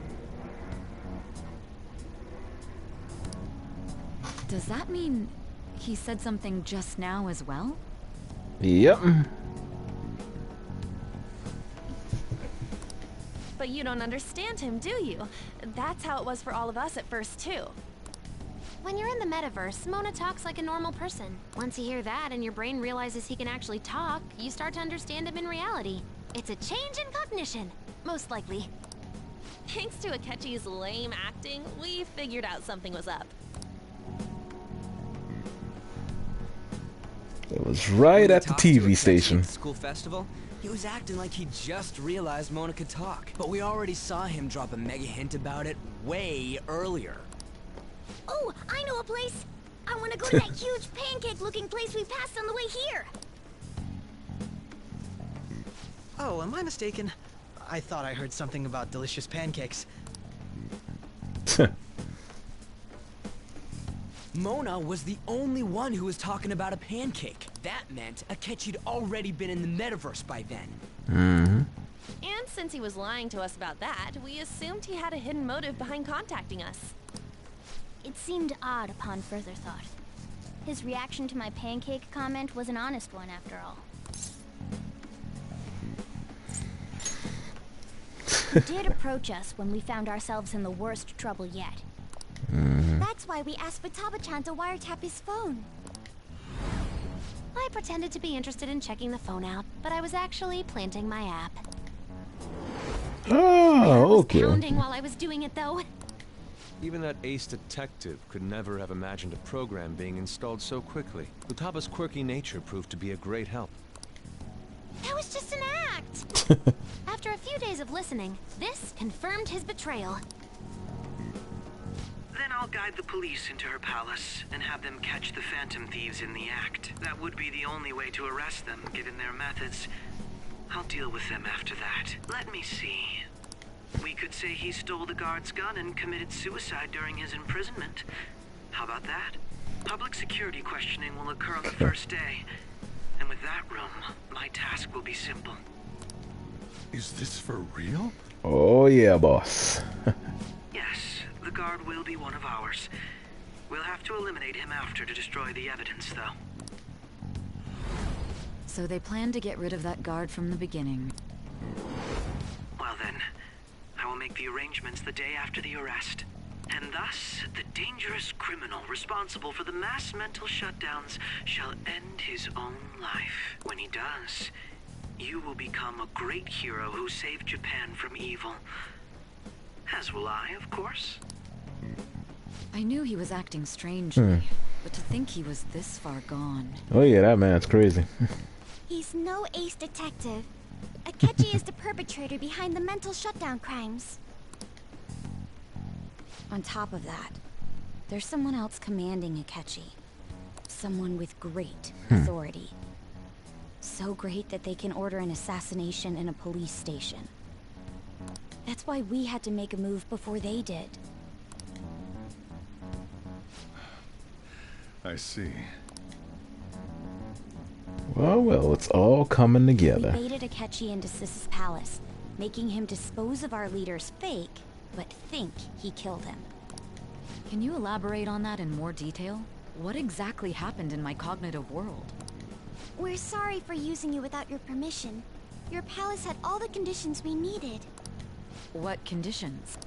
Does that mean he said something just now as well?
Yep.
But you don't understand him, do you? That's how it was for all of us at first, too.
When you're in the metaverse, Mona talks like a normal person. Once you hear that and your brain realizes he can actually talk, you start to understand him in reality. It's a change in cognition, most likely.
Thanks to Akechi's lame acting, we figured out something was up.
It was right at the TV station.
At the school festival, he was acting like he just realized Mona could talk. But we already saw him drop a mega hint about it way earlier.
Oh, I know a place! I want to go to that huge pancake-looking place we passed on the way here!
Oh, am I mistaken? I thought I heard something about delicious pancakes.
Mona was the only one who was talking about a pancake. That meant Akechi'd already been in the metaverse by then.
Mm-hmm.
And since he was lying to us about that, we assumed he had a hidden motive behind contacting us.
It seemed odd upon further thought. His reaction to my pancake comment was an honest one, after all. He did approach us when we found ourselves in the worst trouble yet. That's why we asked Futaba-chan to wiretap his phone.
I pretended to be interested in checking the phone out, but I was actually planting my app.
Oh, okay.
Pounding while I was doing it, though.
Even that ace detective could never have imagined a program being installed so quickly. Futaba's quirky nature proved to be a great help.
That was just an act! After a few days of listening, this confirmed his betrayal.
Then I'll guide the police into her palace and have them catch the Phantom Thieves in the act. That would be the only way to arrest them, given their methods. I'll deal with them after that. Let me see. We could say he stole the guard's gun and committed suicide during his imprisonment. How about that? Public security questioning will occur on the first day. And with that room, my task will be simple.
Is this for real?
Oh yeah, boss.
Yes, the guard will be one of ours. We'll have to eliminate him after to destroy the evidence, though.
So they planned to get rid of that guard from the beginning.
Well then, I will make the arrangements the day after the arrest. And thus, the dangerous criminal responsible for the mass mental shutdowns shall end his own life. When he does, you will become a great hero who saved Japan from evil. As will I, of course.
I knew he was acting strangely, but to think he was this far gone.
Oh yeah, that man's crazy.
He's no ace detective. Akechi is the perpetrator behind the mental shutdown crimes.
On top of that, there's someone else commanding Akechi. Someone with great authority. So great that they can order an assassination in a police station. That's why we had to make a move before they did.
I see.
Well, it's all coming together.
We baited Akechi into Sis's palace, making him dispose of our leader's fake, but think he killed him. Can you elaborate on that in more detail? What exactly happened in my cognitive world?
We're sorry for using you without your permission. Your palace had all the conditions we needed.
What conditions?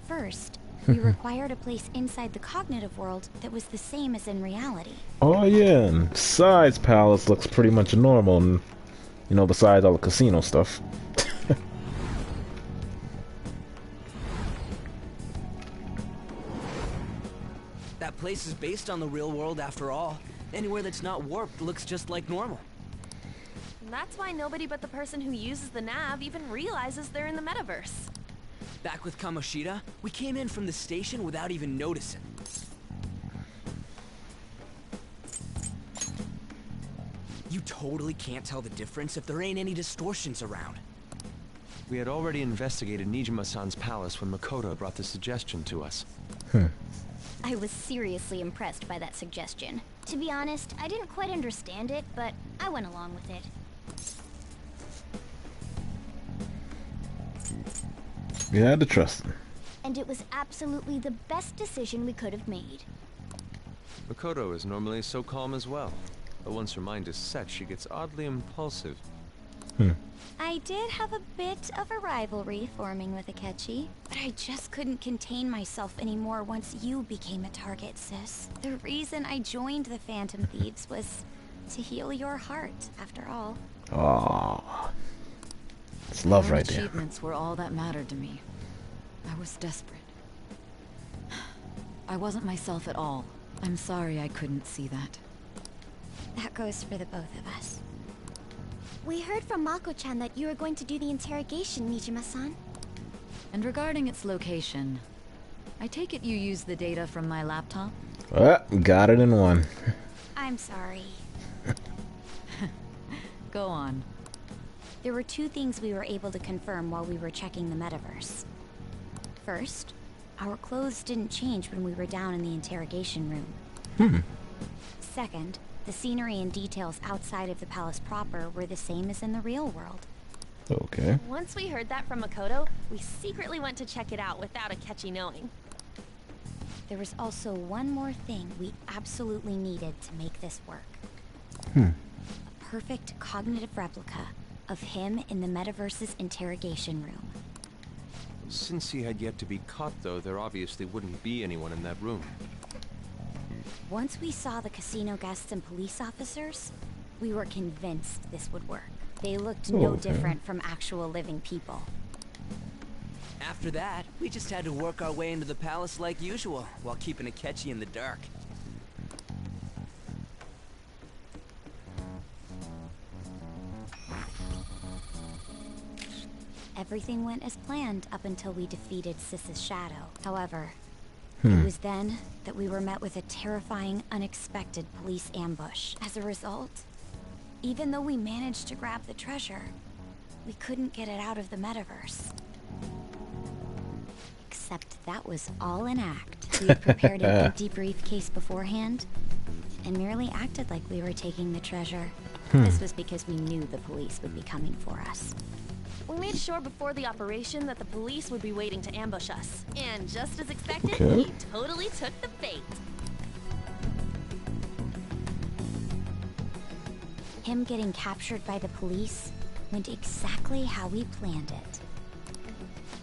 First, we required a place inside the cognitive world that was the same as in reality.
Oh yeah, and besides, Palace looks pretty much normal, and, you know, besides all the casino stuff.
That place is based on the real world after all. Anywhere that's not warped looks just like normal.
That's why nobody but the person who uses the nav even realizes they're in the metaverse.
Back with Kamoshida, we came in from the station without even noticing. You totally can't tell the difference if there ain't any distortions around.
We had already investigated Nijima-san's palace when Makoto brought the suggestion to us.
I was seriously impressed by that suggestion. To be honest, I didn't quite understand it, but I went along with it.
You had to trust him.
And it was absolutely the best decision we could have made.
Makoto is normally so calm as well, but once her mind is set, she gets oddly impulsive.
I did have a bit of a rivalry forming with Akechi, but I just couldn't contain myself anymore once you became a target, sis. The reason I joined the Phantom Thieves was to heal your heart, after all.
Aww. It's love right there.
Achievements were all that mattered to me. I was desperate. I wasn't myself at all. I'm sorry I couldn't see that.
That goes for the both of us. We heard from Mako-chan that you were going to do the interrogation, Nijima-san.
And regarding its location, I take it you used the data from my laptop?
Got it in one.
I'm sorry.
Go on.
There were two things we were able to confirm while we were checking the metaverse. First, our clothes didn't change when we were down in the interrogation room. Second, the scenery and details outside of the palace proper were the same as in the real world.
Okay.
Once we heard that from Makoto, we secretly went to check it out without Akechi knowing.
There was also one more thing we absolutely needed to make this work.
A
perfect cognitive replica of him in the metaverse's interrogation room.
Since he had yet to be caught, though, there obviously wouldn't be anyone in that room.
Once we saw the casino guests and police officers, we were convinced this would work. They looked no different from actual living people.
After that, we just had to work our way into the palace like usual, while keeping Akechi in the dark.
Everything went as planned up until we defeated Sis's shadow. However, it was then that we were met with a terrifying, unexpected police ambush. As a result, even though we managed to grab the treasure, we couldn't get it out of the metaverse. Except that was all an act. We had prepared an empty briefcase beforehand, and merely acted like we were taking the treasure. This was because we knew the police would be coming for us.
We made sure before the operation that the police would be waiting to ambush us. And just as expected, he totally took the bait.
Him getting captured by the police went exactly how we planned it.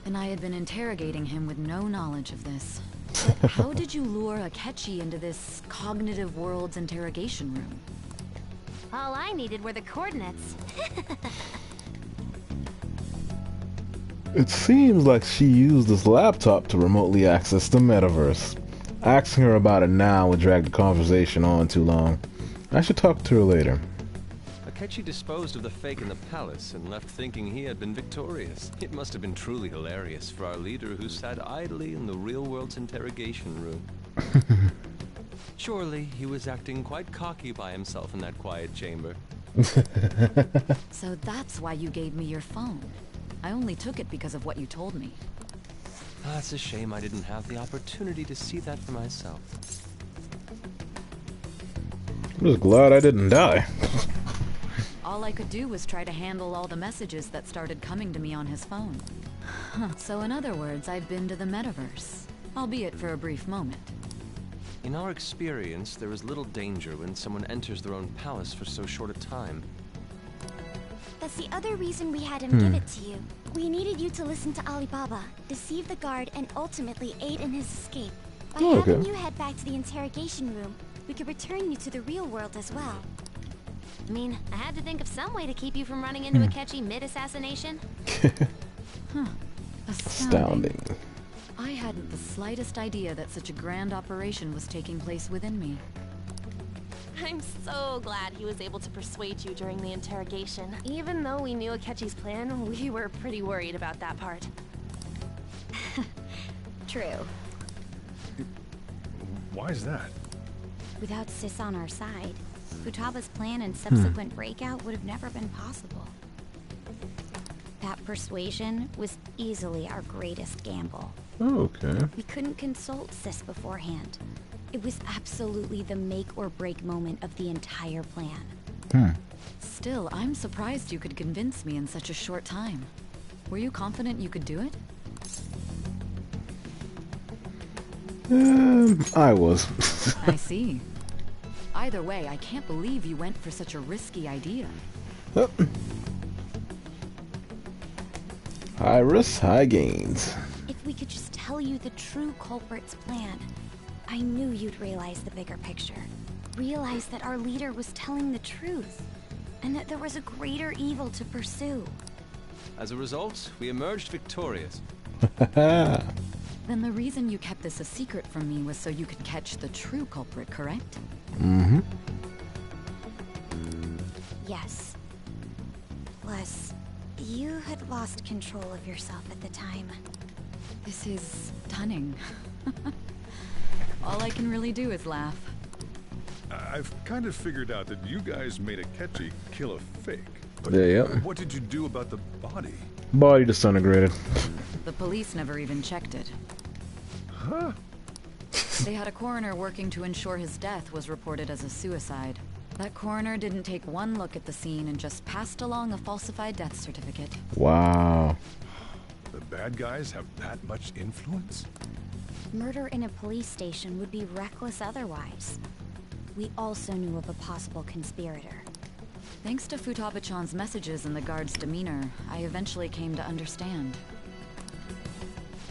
And I had been interrogating him with no knowledge of this. How did you lure Akechi into this cognitive world's interrogation room?
All I needed were the coordinates.
It seems like she used this laptop to remotely access the metaverse. Asking her about it now would drag the conversation on too long. I should talk to her later.
Akechi disposed of the fake in the palace and left thinking he had been victorious. It must have been truly hilarious for our leader who sat idly in the real world's interrogation room. Surely he was acting quite cocky by himself in that quiet chamber.
So that's why you gave me your phone. I only took it because of what you told me.
It's a shame I didn't have the opportunity to see that for myself.
I'm just glad I didn't die.
All I could do was try to handle all the messages that started coming to me on his phone. So in other words, I've been to the metaverse, albeit for a brief moment.
In our experience, there is little danger when someone enters their own palace for so short a time.
That's the other reason we had him give it to you. We needed you to listen to Alibaba, deceive the guard, and ultimately aid in his escape. By having you head back to the interrogation room, we could return you to the real world as well.
I mean, I had to think of some way to keep you from running into Akechi mid-assassination.
Astounding.
I hadn't the slightest idea that such a grand operation was taking place within me.
I'm so glad he was able to persuade you during the interrogation. Even though we knew Akechi's plan, we were pretty worried about that part.
True.
Why is that?
Without Sis on our side, Futaba's plan and subsequent breakout would have never been possible. That persuasion was easily our greatest gamble.
Okay.
We couldn't consult Sis beforehand. It was absolutely the make or break moment of the entire plan.
Still, I'm surprised you could convince me in such a short time. Were you confident you could do it?
I was.
I see. Either way, I can't believe you went for such a risky idea.
High risk, high gains.
If we could just tell you the true culprit's plan, I knew you'd realize the bigger picture. Realize that our leader was telling the truth, and that there was a greater evil to pursue.
As a result, we emerged victorious.
Then the reason you kept this a secret from me was so you could catch the true culprit, correct?
Mm-hmm.
Yes. Plus, you had lost control of yourself at the time.
This is stunning. All I can really do is laugh.
I've kind of figured out that you guys made Akechi kill a fake. But
yeah.
What did you do about the body?
Body disintegrated.
The police never even checked it.
Huh?
They had a coroner working to ensure his death was reported as a suicide. That coroner didn't take one look at the scene and just passed along a falsified death certificate.
Wow.
The bad guys have that much influence?
Murder in a police station would be reckless otherwise. We also knew of a possible conspirator.
Thanks to Futaba-chan's messages and the guard's demeanor, I eventually came to understand.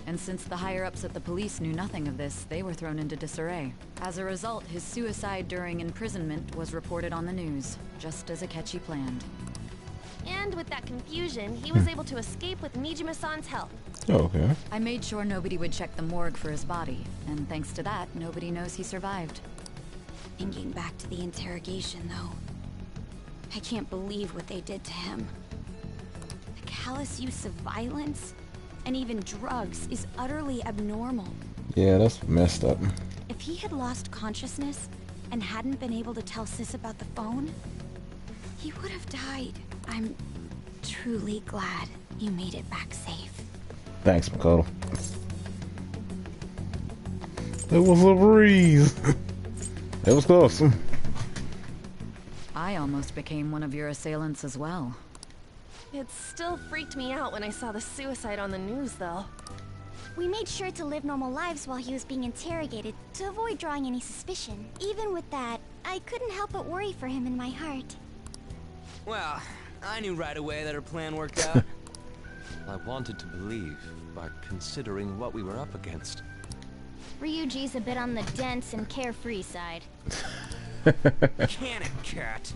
And since the higher-ups at the police knew nothing of this, they were thrown into disarray. As a result, his suicide during imprisonment was reported on the news, just as Akechi planned.
And with that confusion, he was able to escape with Nijima-san's help.
Okay.
I made sure nobody would check the morgue for his body, and thanks to that, nobody knows he survived.
Thinking back to the interrogation, though, I can't believe what they did to him. The callous use of violence, and even drugs, is utterly abnormal.
Yeah, that's messed up.
If he had lost consciousness and hadn't been able to tell Sis about the phone, he would have died. I'm truly glad you made it back safe.
Thanks, Makoto. It was a breeze. It was close.
I almost became one of your assailants as well.
It still freaked me out when I saw the suicide on the news, though.
We made sure to live normal lives while he was being interrogated to avoid drawing any suspicion. Even with that, I couldn't help but worry for him in my heart.
Well, I knew right away that her plan worked out.
I wanted to believe, but considering what we were up against.
Ryuji's a bit on the dense and carefree side.
Cannon cat.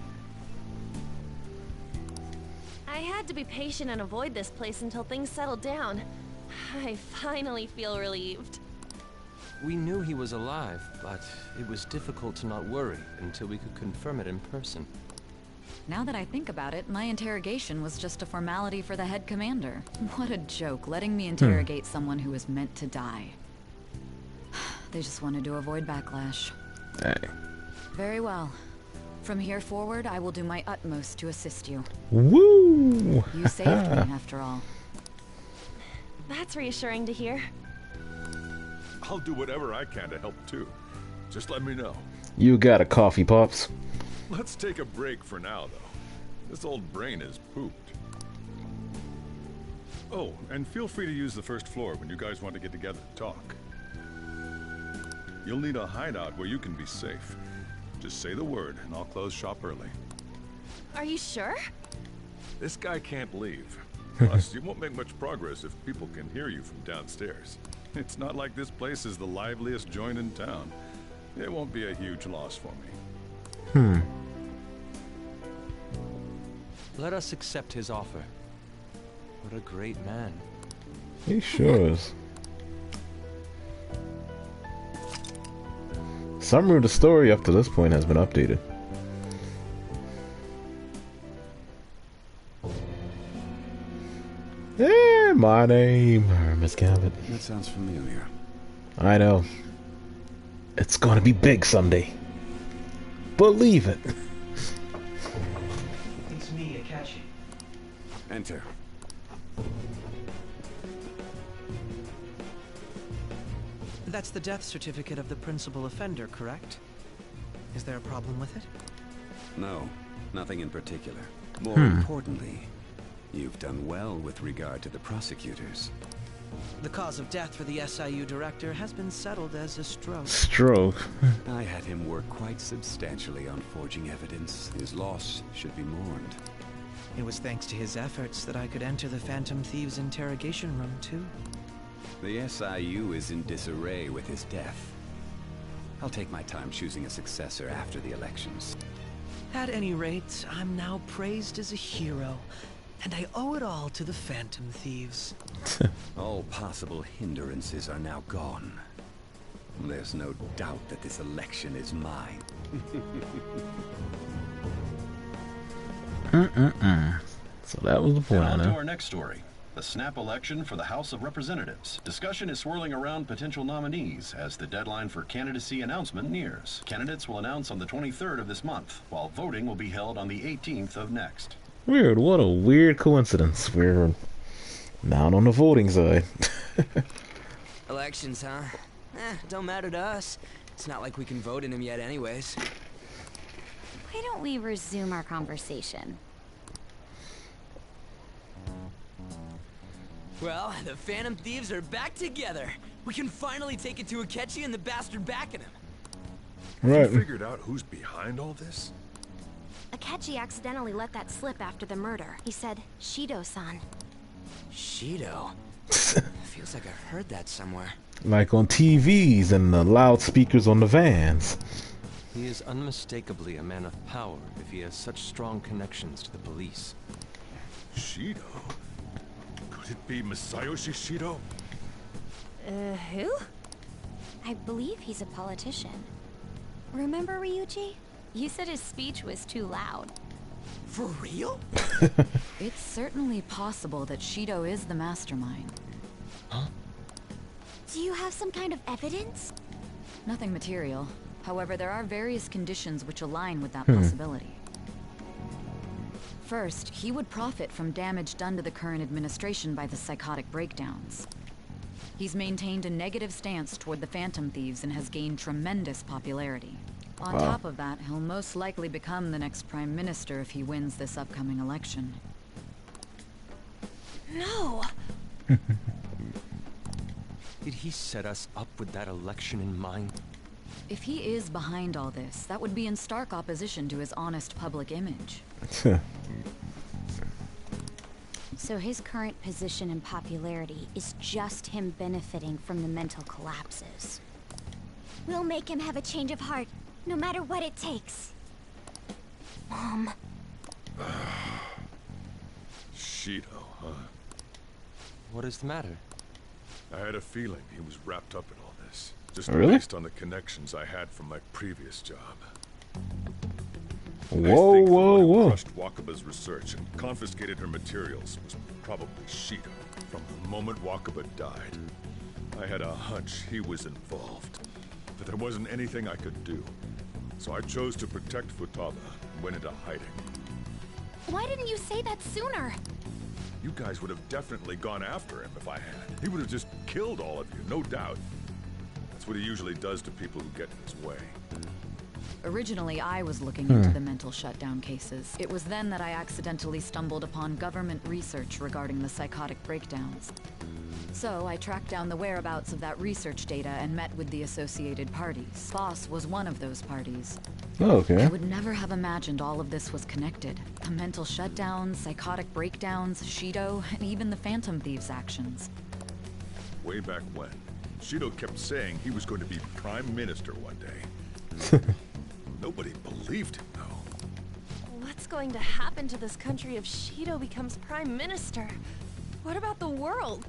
I had to be patient and avoid this place until things settled down. I finally feel relieved.
We knew he was alive, but it was difficult to not worry until we could confirm it in person.
Now that I think about it, my interrogation was just a formality for the head commander. What a joke, letting me interrogate someone who was meant to die. They just wanted to avoid backlash.
Hey.
Very well. From here forward, I will do my utmost to assist you.
Woo!
You saved me, after all.
That's reassuring to hear.
I'll do whatever I can to help too. Just let me know.
You got a coffee, Pops.
Let's take a break for now, though. This old brain is pooped. Oh, and feel free to use the first floor when you guys want to get together and talk. You'll need a hideout where you can be safe. Just say the word, and I'll close shop early.
Are you sure?
This guy can't leave. Plus, you won't make much progress if people can hear you from downstairs. It's not like this place is the liveliest joint in town. It won't be a huge loss for me.
Let us accept his offer. What a great man.
He sure is. Summary of the story up to this point has been updated. Yeah, my name, Miss Cabot.
That sounds familiar.
I know. It's gonna be big someday. Believe it.
It's me, Akachi.
Enter.
That's the death certificate of the principal offender, correct? Is there a problem with it?
No, nothing in particular. More importantly, you've done well with regard to the prosecutors.
The cause of death for the SIU director has been settled as a stroke.
Stroke.
I had him work quite substantially on forging evidence. His loss should be mourned.
It was thanks to his efforts that I could enter the Phantom Thieves' interrogation room, too.
The SIU is in disarray with his death. I'll take my time choosing a successor after the elections.
At any rate, I'm now praised as a hero, and I owe it all to the Phantom Thieves.
All possible hindrances are now gone. There's no doubt that this election is mine.
So that was the point,
On to our next story. The snap election for the House of Representatives. Discussion is swirling around potential nominees as the deadline for candidacy announcement nears. Candidates will announce on the 23rd of this month, while voting will be held on the 18th of next.
Weird, what a weird coincidence. We're not on the voting side.
Elections, huh? Don't matter to us. It's not like we can vote in them yet anyways.
Why don't we resume our conversation?
Well, the Phantom Thieves are back together. We can finally take it to Akechi and the bastard backing him.
Right.
You figured out who's behind all this?
Akechi accidentally let that slip after the murder. He said, Shido-san.
Shido? Feels like I've heard that somewhere.
Like on TVs and the loudspeakers on the vans.
He is unmistakably a man of power if he has such strong connections to the police.
Shido? Could it be Masayoshi Shido?
Who? I believe he's a politician. Remember Ryuji? You said his speech was too loud.
For real?
It's certainly possible that Shido is the mastermind.
Huh?
Do you have some kind of evidence?
Nothing material. However, there are various conditions which align with that possibility. First, he would profit from damage done to the current administration by the psychotic breakdowns. He's maintained a negative stance toward the Phantom Thieves and has gained tremendous popularity. On top of that, he'll most likely become the next Prime Minister if he wins this upcoming election.
No!
Did he set us up with that election in mind?
If he is behind all this, that would be in stark opposition to his honest public image.
So his current position and popularity is just him benefiting from the mental collapses. We'll make him have a change of heart, no matter what it takes. Mom.
Shido, huh?
What is the matter?
I had a feeling he was wrapped up in all this. Just
Really?
based on the connections I had from my previous job.
Whoa, whoa, whoa.
Crushed Wakaba's research and confiscated her materials was probably Shido. From the moment Wakaba died, I had a hunch he was involved. But there wasn't anything I could do. So I chose to protect Futaba and went into hiding.
Why didn't you say that sooner?
You guys would have definitely gone after him if I had. He would have just killed all of you, no doubt. That's what he usually does to people who get in his way.
Originally, I was looking into the mental shutdown cases. It was then that I accidentally stumbled upon government research regarding the psychotic breakdowns. So I tracked down the whereabouts of that research data and met with the associated parties. Boss was one of those parties.
Oh, okay.
I would never have imagined all of this was connected. The mental shutdowns, psychotic breakdowns, Shido, and even the Phantom Thieves' actions.
Way back when, Shido kept saying he was going to be Prime Minister one day. Nobody believed him, though.
What's going to happen to this country if Shido becomes Prime Minister? What about the world?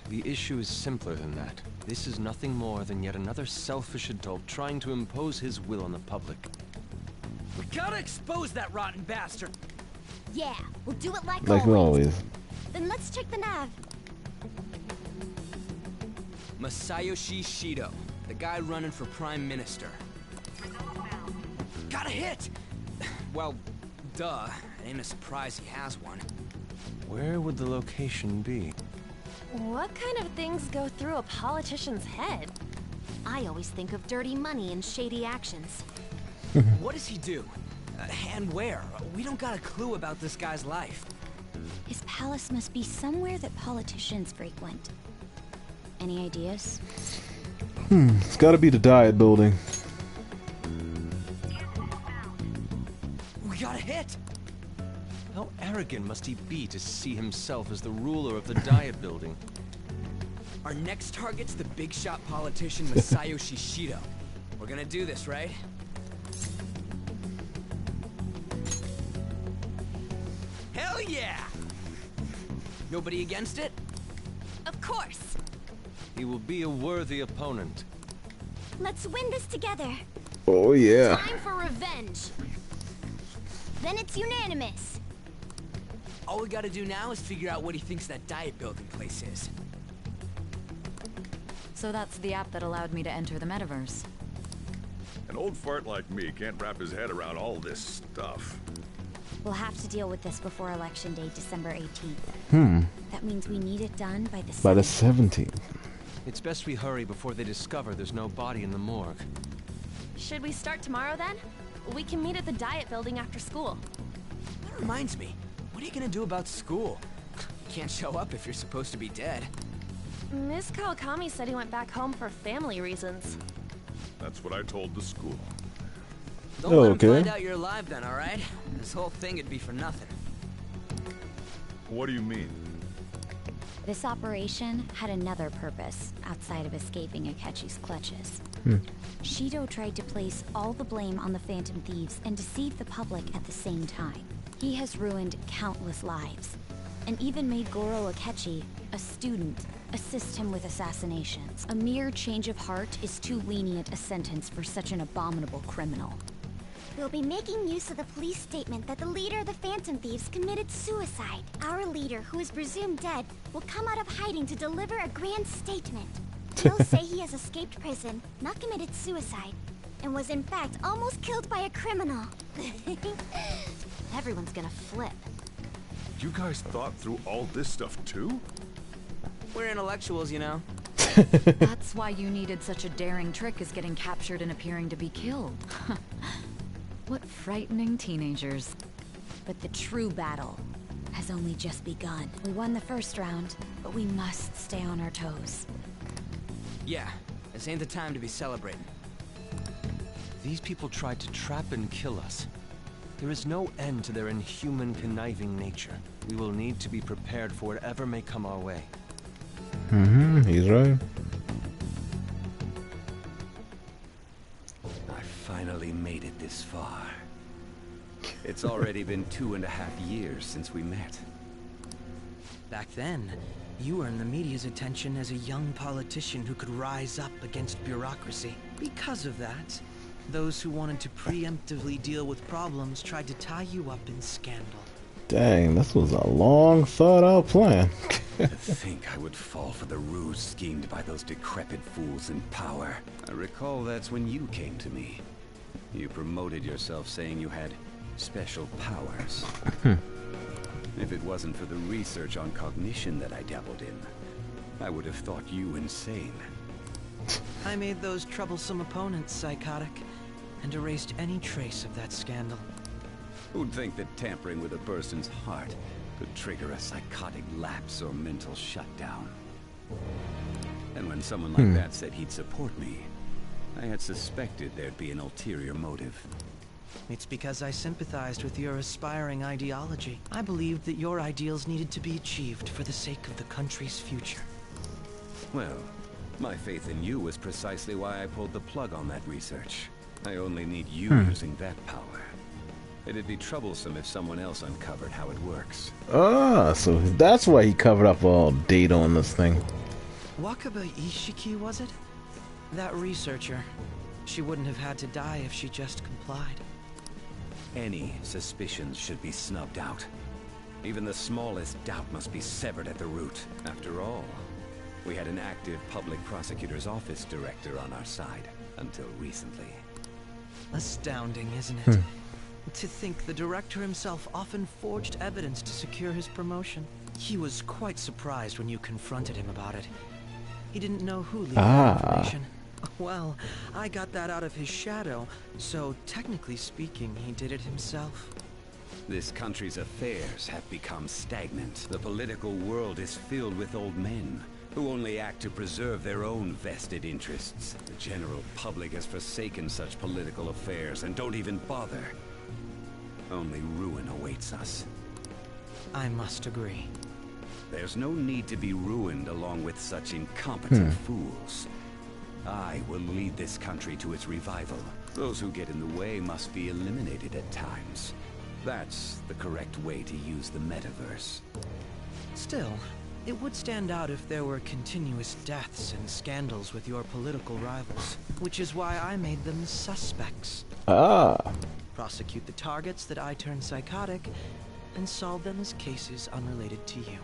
The issue is simpler than that. This is nothing more than yet another selfish adult trying to impose his will on the public.
We gotta expose that rotten bastard!
Yeah, we'll do it like
Like always.
Then let's check the nav.
Masayoshi Shido, the guy running for Prime Minister. Got a hit! Well, duh. It ain't a surprise he has one.
Where would the location be?
What kind of things go through a politician's head?
I always think of dirty money and shady actions.
What does he do? And where? We don't got a clue about this guy's life.
His palace must be somewhere that politicians frequent. Any ideas?
It's gotta be the Diet Building.
We got a hit!
How arrogant must he be to see himself as the ruler of the Diet Building?
Our next target's the big shot politician Masayoshi Shido. We're gonna do this, right? Hell yeah! Nobody against it?
Of course!
He will be a worthy opponent.
Let's win this together.
Oh yeah.
Time for revenge. Then it's unanimous.
All we gotta do now is figure out what he thinks that Diet Building place is.
So that's the app that allowed me to enter the metaverse.
An old fart like me can't wrap his head around all this stuff.
We'll have to deal with this before Election Day, December 18th. That means we need it done by the 17th.
By the 17th.
It's best we hurry before they discover there's no body in the morgue.
Should we start tomorrow then? We can meet at the Diet Building after school.
That reminds me. What are you gonna do about school? Can't show up if you're supposed to be dead.
Miss Kawakami said he went back home for family reasons.
That's what I told the school.
Don't let him find out you're alive then, alright? This whole thing would be for nothing.
What do you mean?
This operation had another purpose outside of escaping Akechi's clutches. Shido tried to place all the blame on the Phantom Thieves and deceive the public at the same time. He has ruined countless lives, and even made Goro Akechi, a student, assist him with assassinations. A mere change of heart is too lenient a sentence for such an abominable criminal. We'll be making use of the police statement that the leader of the Phantom Thieves committed suicide. Our leader, who is presumed dead, will come out of hiding to deliver a grand statement. He'll say he has escaped prison, not committed suicide, and was in fact almost killed by a criminal. Everyone's gonna flip.
You guys thought through all this stuff too?
We're intellectuals, you know.
That's why you needed such a daring trick as getting captured and appearing to be killed. What frightening teenagers.
But the true battle has only just begun. We won the first round, but we must stay on our toes.
Yeah, this ain't the time to be celebrating.
These people tried to trap and kill us. There is no end to their inhuman, conniving nature. We will need to be prepared for whatever may come our way.
He's right.
finally made it this far. It's already been 2.5 years since we met.
Back then, you earned the media's attention as a young politician who could rise up against bureaucracy. Because of that, those who wanted to preemptively deal with problems tried to tie you up in scandal.
Dang, this was a long thought-out plan.
To think I would fall for the ruse schemed by those decrepit fools in power. I recall that's when you came to me. You promoted yourself saying you had special powers. If it wasn't for the research on cognition that I dabbled in, I would have thought you insane.
I made those troublesome opponents psychotic, and erased any trace of that scandal.
Who'd think that tampering with a person's heart could trigger a psychotic lapse or mental shutdown? And when someone like that said he'd support me, I had suspected there'd be an ulterior motive.
It's because I sympathized with your aspiring ideology. I believed that your ideals needed to be achieved for the sake of the country's future.
Well, my faith in you was precisely why I pulled the plug on that research. I only need you using that power. It'd be troublesome if someone else uncovered how it works.
Ah, so that's why he covered up all data on this thing.
Wakaba Ishiki, was it? That researcher. She wouldn't have had to die if she just complied.
Any suspicions should be snubbed out. Even the smallest doubt must be severed at the root. After all, we had an active public prosecutor's office director on our side, until recently.
Astounding, isn't it? To think the director himself often forged evidence to secure his promotion. He was quite surprised when you confronted him about it. He didn't know who leaked the information. Well, I got that out of his shadow, so technically speaking, he did it himself.
This country's affairs have become stagnant. The political world is filled with old men who only act to preserve their own vested interests. The general public has forsaken such political affairs and don't even bother. Only ruin awaits us.
I must agree.
There's no need to be ruined along with such incompetent fools. I will lead this country to its revival. Those who get in the way must be eliminated at times. That's the correct way to use the metaverse.
Still, it would stand out if there were continuous deaths and scandals with your political rivals, which is why I made them suspects. Prosecute the targets that I turned psychotic, and solve them as cases unrelated to you.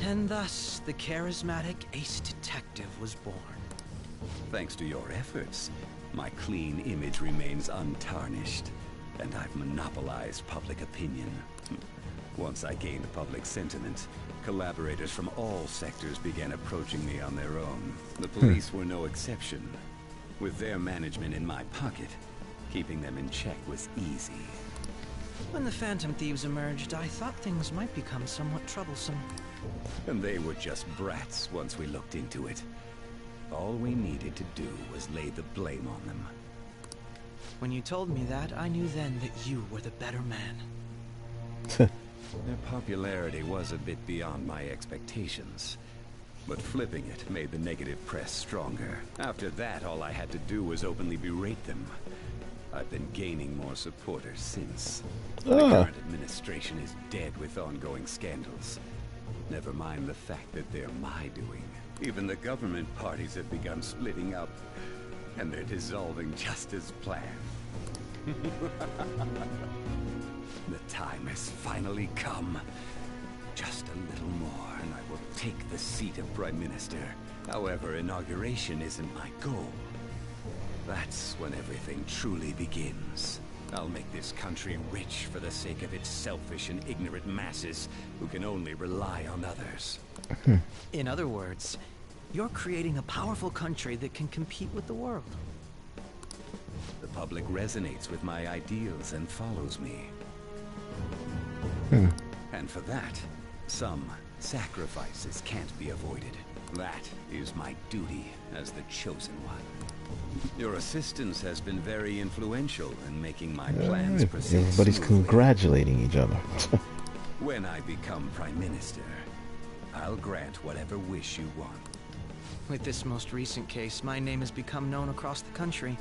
And thus, the charismatic ace detective was born.
Thanks to your efforts, my clean image remains untarnished, and I've monopolized public opinion. Once I gained public sentiment, collaborators from all sectors began approaching me on their own. The police were no exception. With their management in my pocket, keeping them in check was easy.
When the Phantom Thieves emerged, I thought things might become somewhat troublesome.
And they were just brats once we looked into it. All we needed to do was lay the blame on them.
When you told me that, I knew then that you were the better man.
Their popularity was a bit beyond my expectations. But flipping it made the negative press stronger. After that, all I had to do was openly berate them. I've been gaining more supporters since. The current administration is dead with ongoing scandals. Never mind the fact that they're my doing. Even the government parties have begun splitting up, and they're dissolving just as planned. The time has finally come. Just a little more, and I will take the seat of Prime Minister. However, inauguration isn't my goal. That's when everything truly begins. I'll make this country rich for the sake of its selfish and ignorant masses who can only rely on others.
In other words, you're creating a powerful country that can compete with the world.
The public resonates with my ideals and follows me. And for that, some sacrifices can't be avoided. That is my duty as the chosen one. Your assistance has been very influential in making my plans proceed.
Everybody's congratulating each other.
When I become Prime Minister, I'll grant whatever wish you want.
With this most recent case, my name has become known across the country.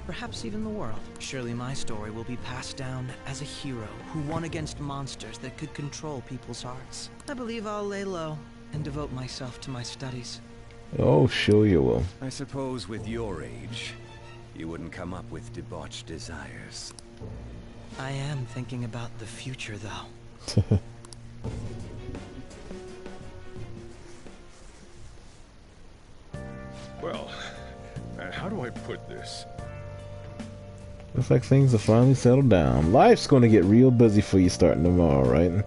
perhaps even the world. Surely my story will be passed down as a hero who won against monsters that could control people's hearts. I believe I'll lay low and devote myself to my studies.
Oh, sure you will.
I suppose with your age, you wouldn't come up with debauched desires.
I am thinking about the future, though.
Well, how do I put this?
Looks like things have finally settled down. Life's going to get real busy for you starting tomorrow, right?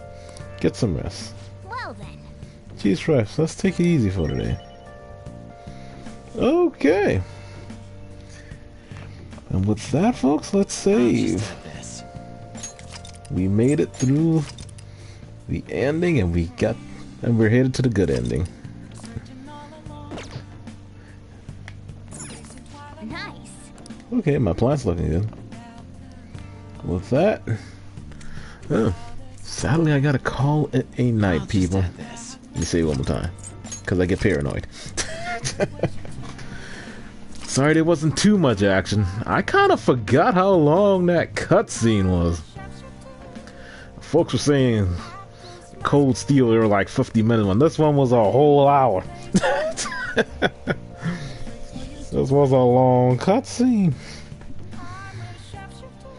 Get some rest.
Well then.
Jeez, Rex, let's take it easy for today. Okay. And with that, folks, let's save. We made it through the ending, and we're headed to the good ending.
Nice.
Okay, my plant's looking good. With that, sadly, I gotta call it a night, people. Let me say it one more time, because I get paranoid. Sorry there wasn't too much action. I kind of forgot how long that cutscene was. Folks were saying Cold Steel, they were like 50 minutes when this one was a whole hour. This was a long cutscene.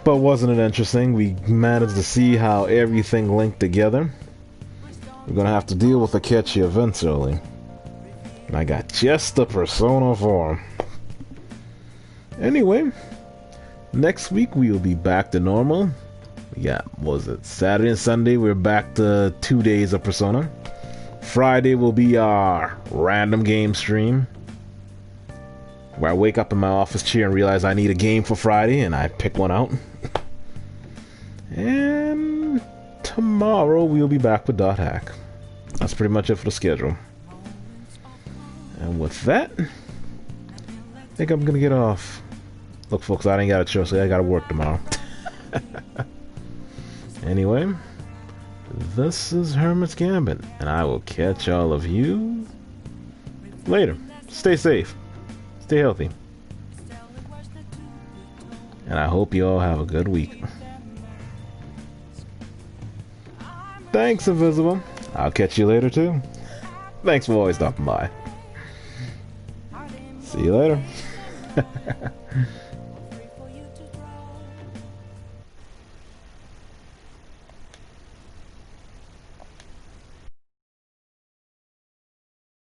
But wasn't it interesting? We managed to see how everything linked together. We're gonna have to deal with Akechi eventually. And I got just the persona for him. Anyway, next week we will be back to normal. Yeah, what was it? Saturday and Sunday we're back to 2 days of Persona. Friday will be our random game stream, where I wake up in my office chair and realize I need a game for Friday, and I pick one out. And tomorrow we'll be back with Dot Hack. That's pretty much it for the schedule. And with that, I think I'm gonna get off. Look, folks, I ain't got a choice. I gotta work tomorrow. Anyway, this is Hermit's Gambit, and I will catch all of you later. Stay safe. Stay healthy. And I hope you all have a good week. Thanks, Invisible. I'll catch you later, too. Thanks for always stopping by. See you later.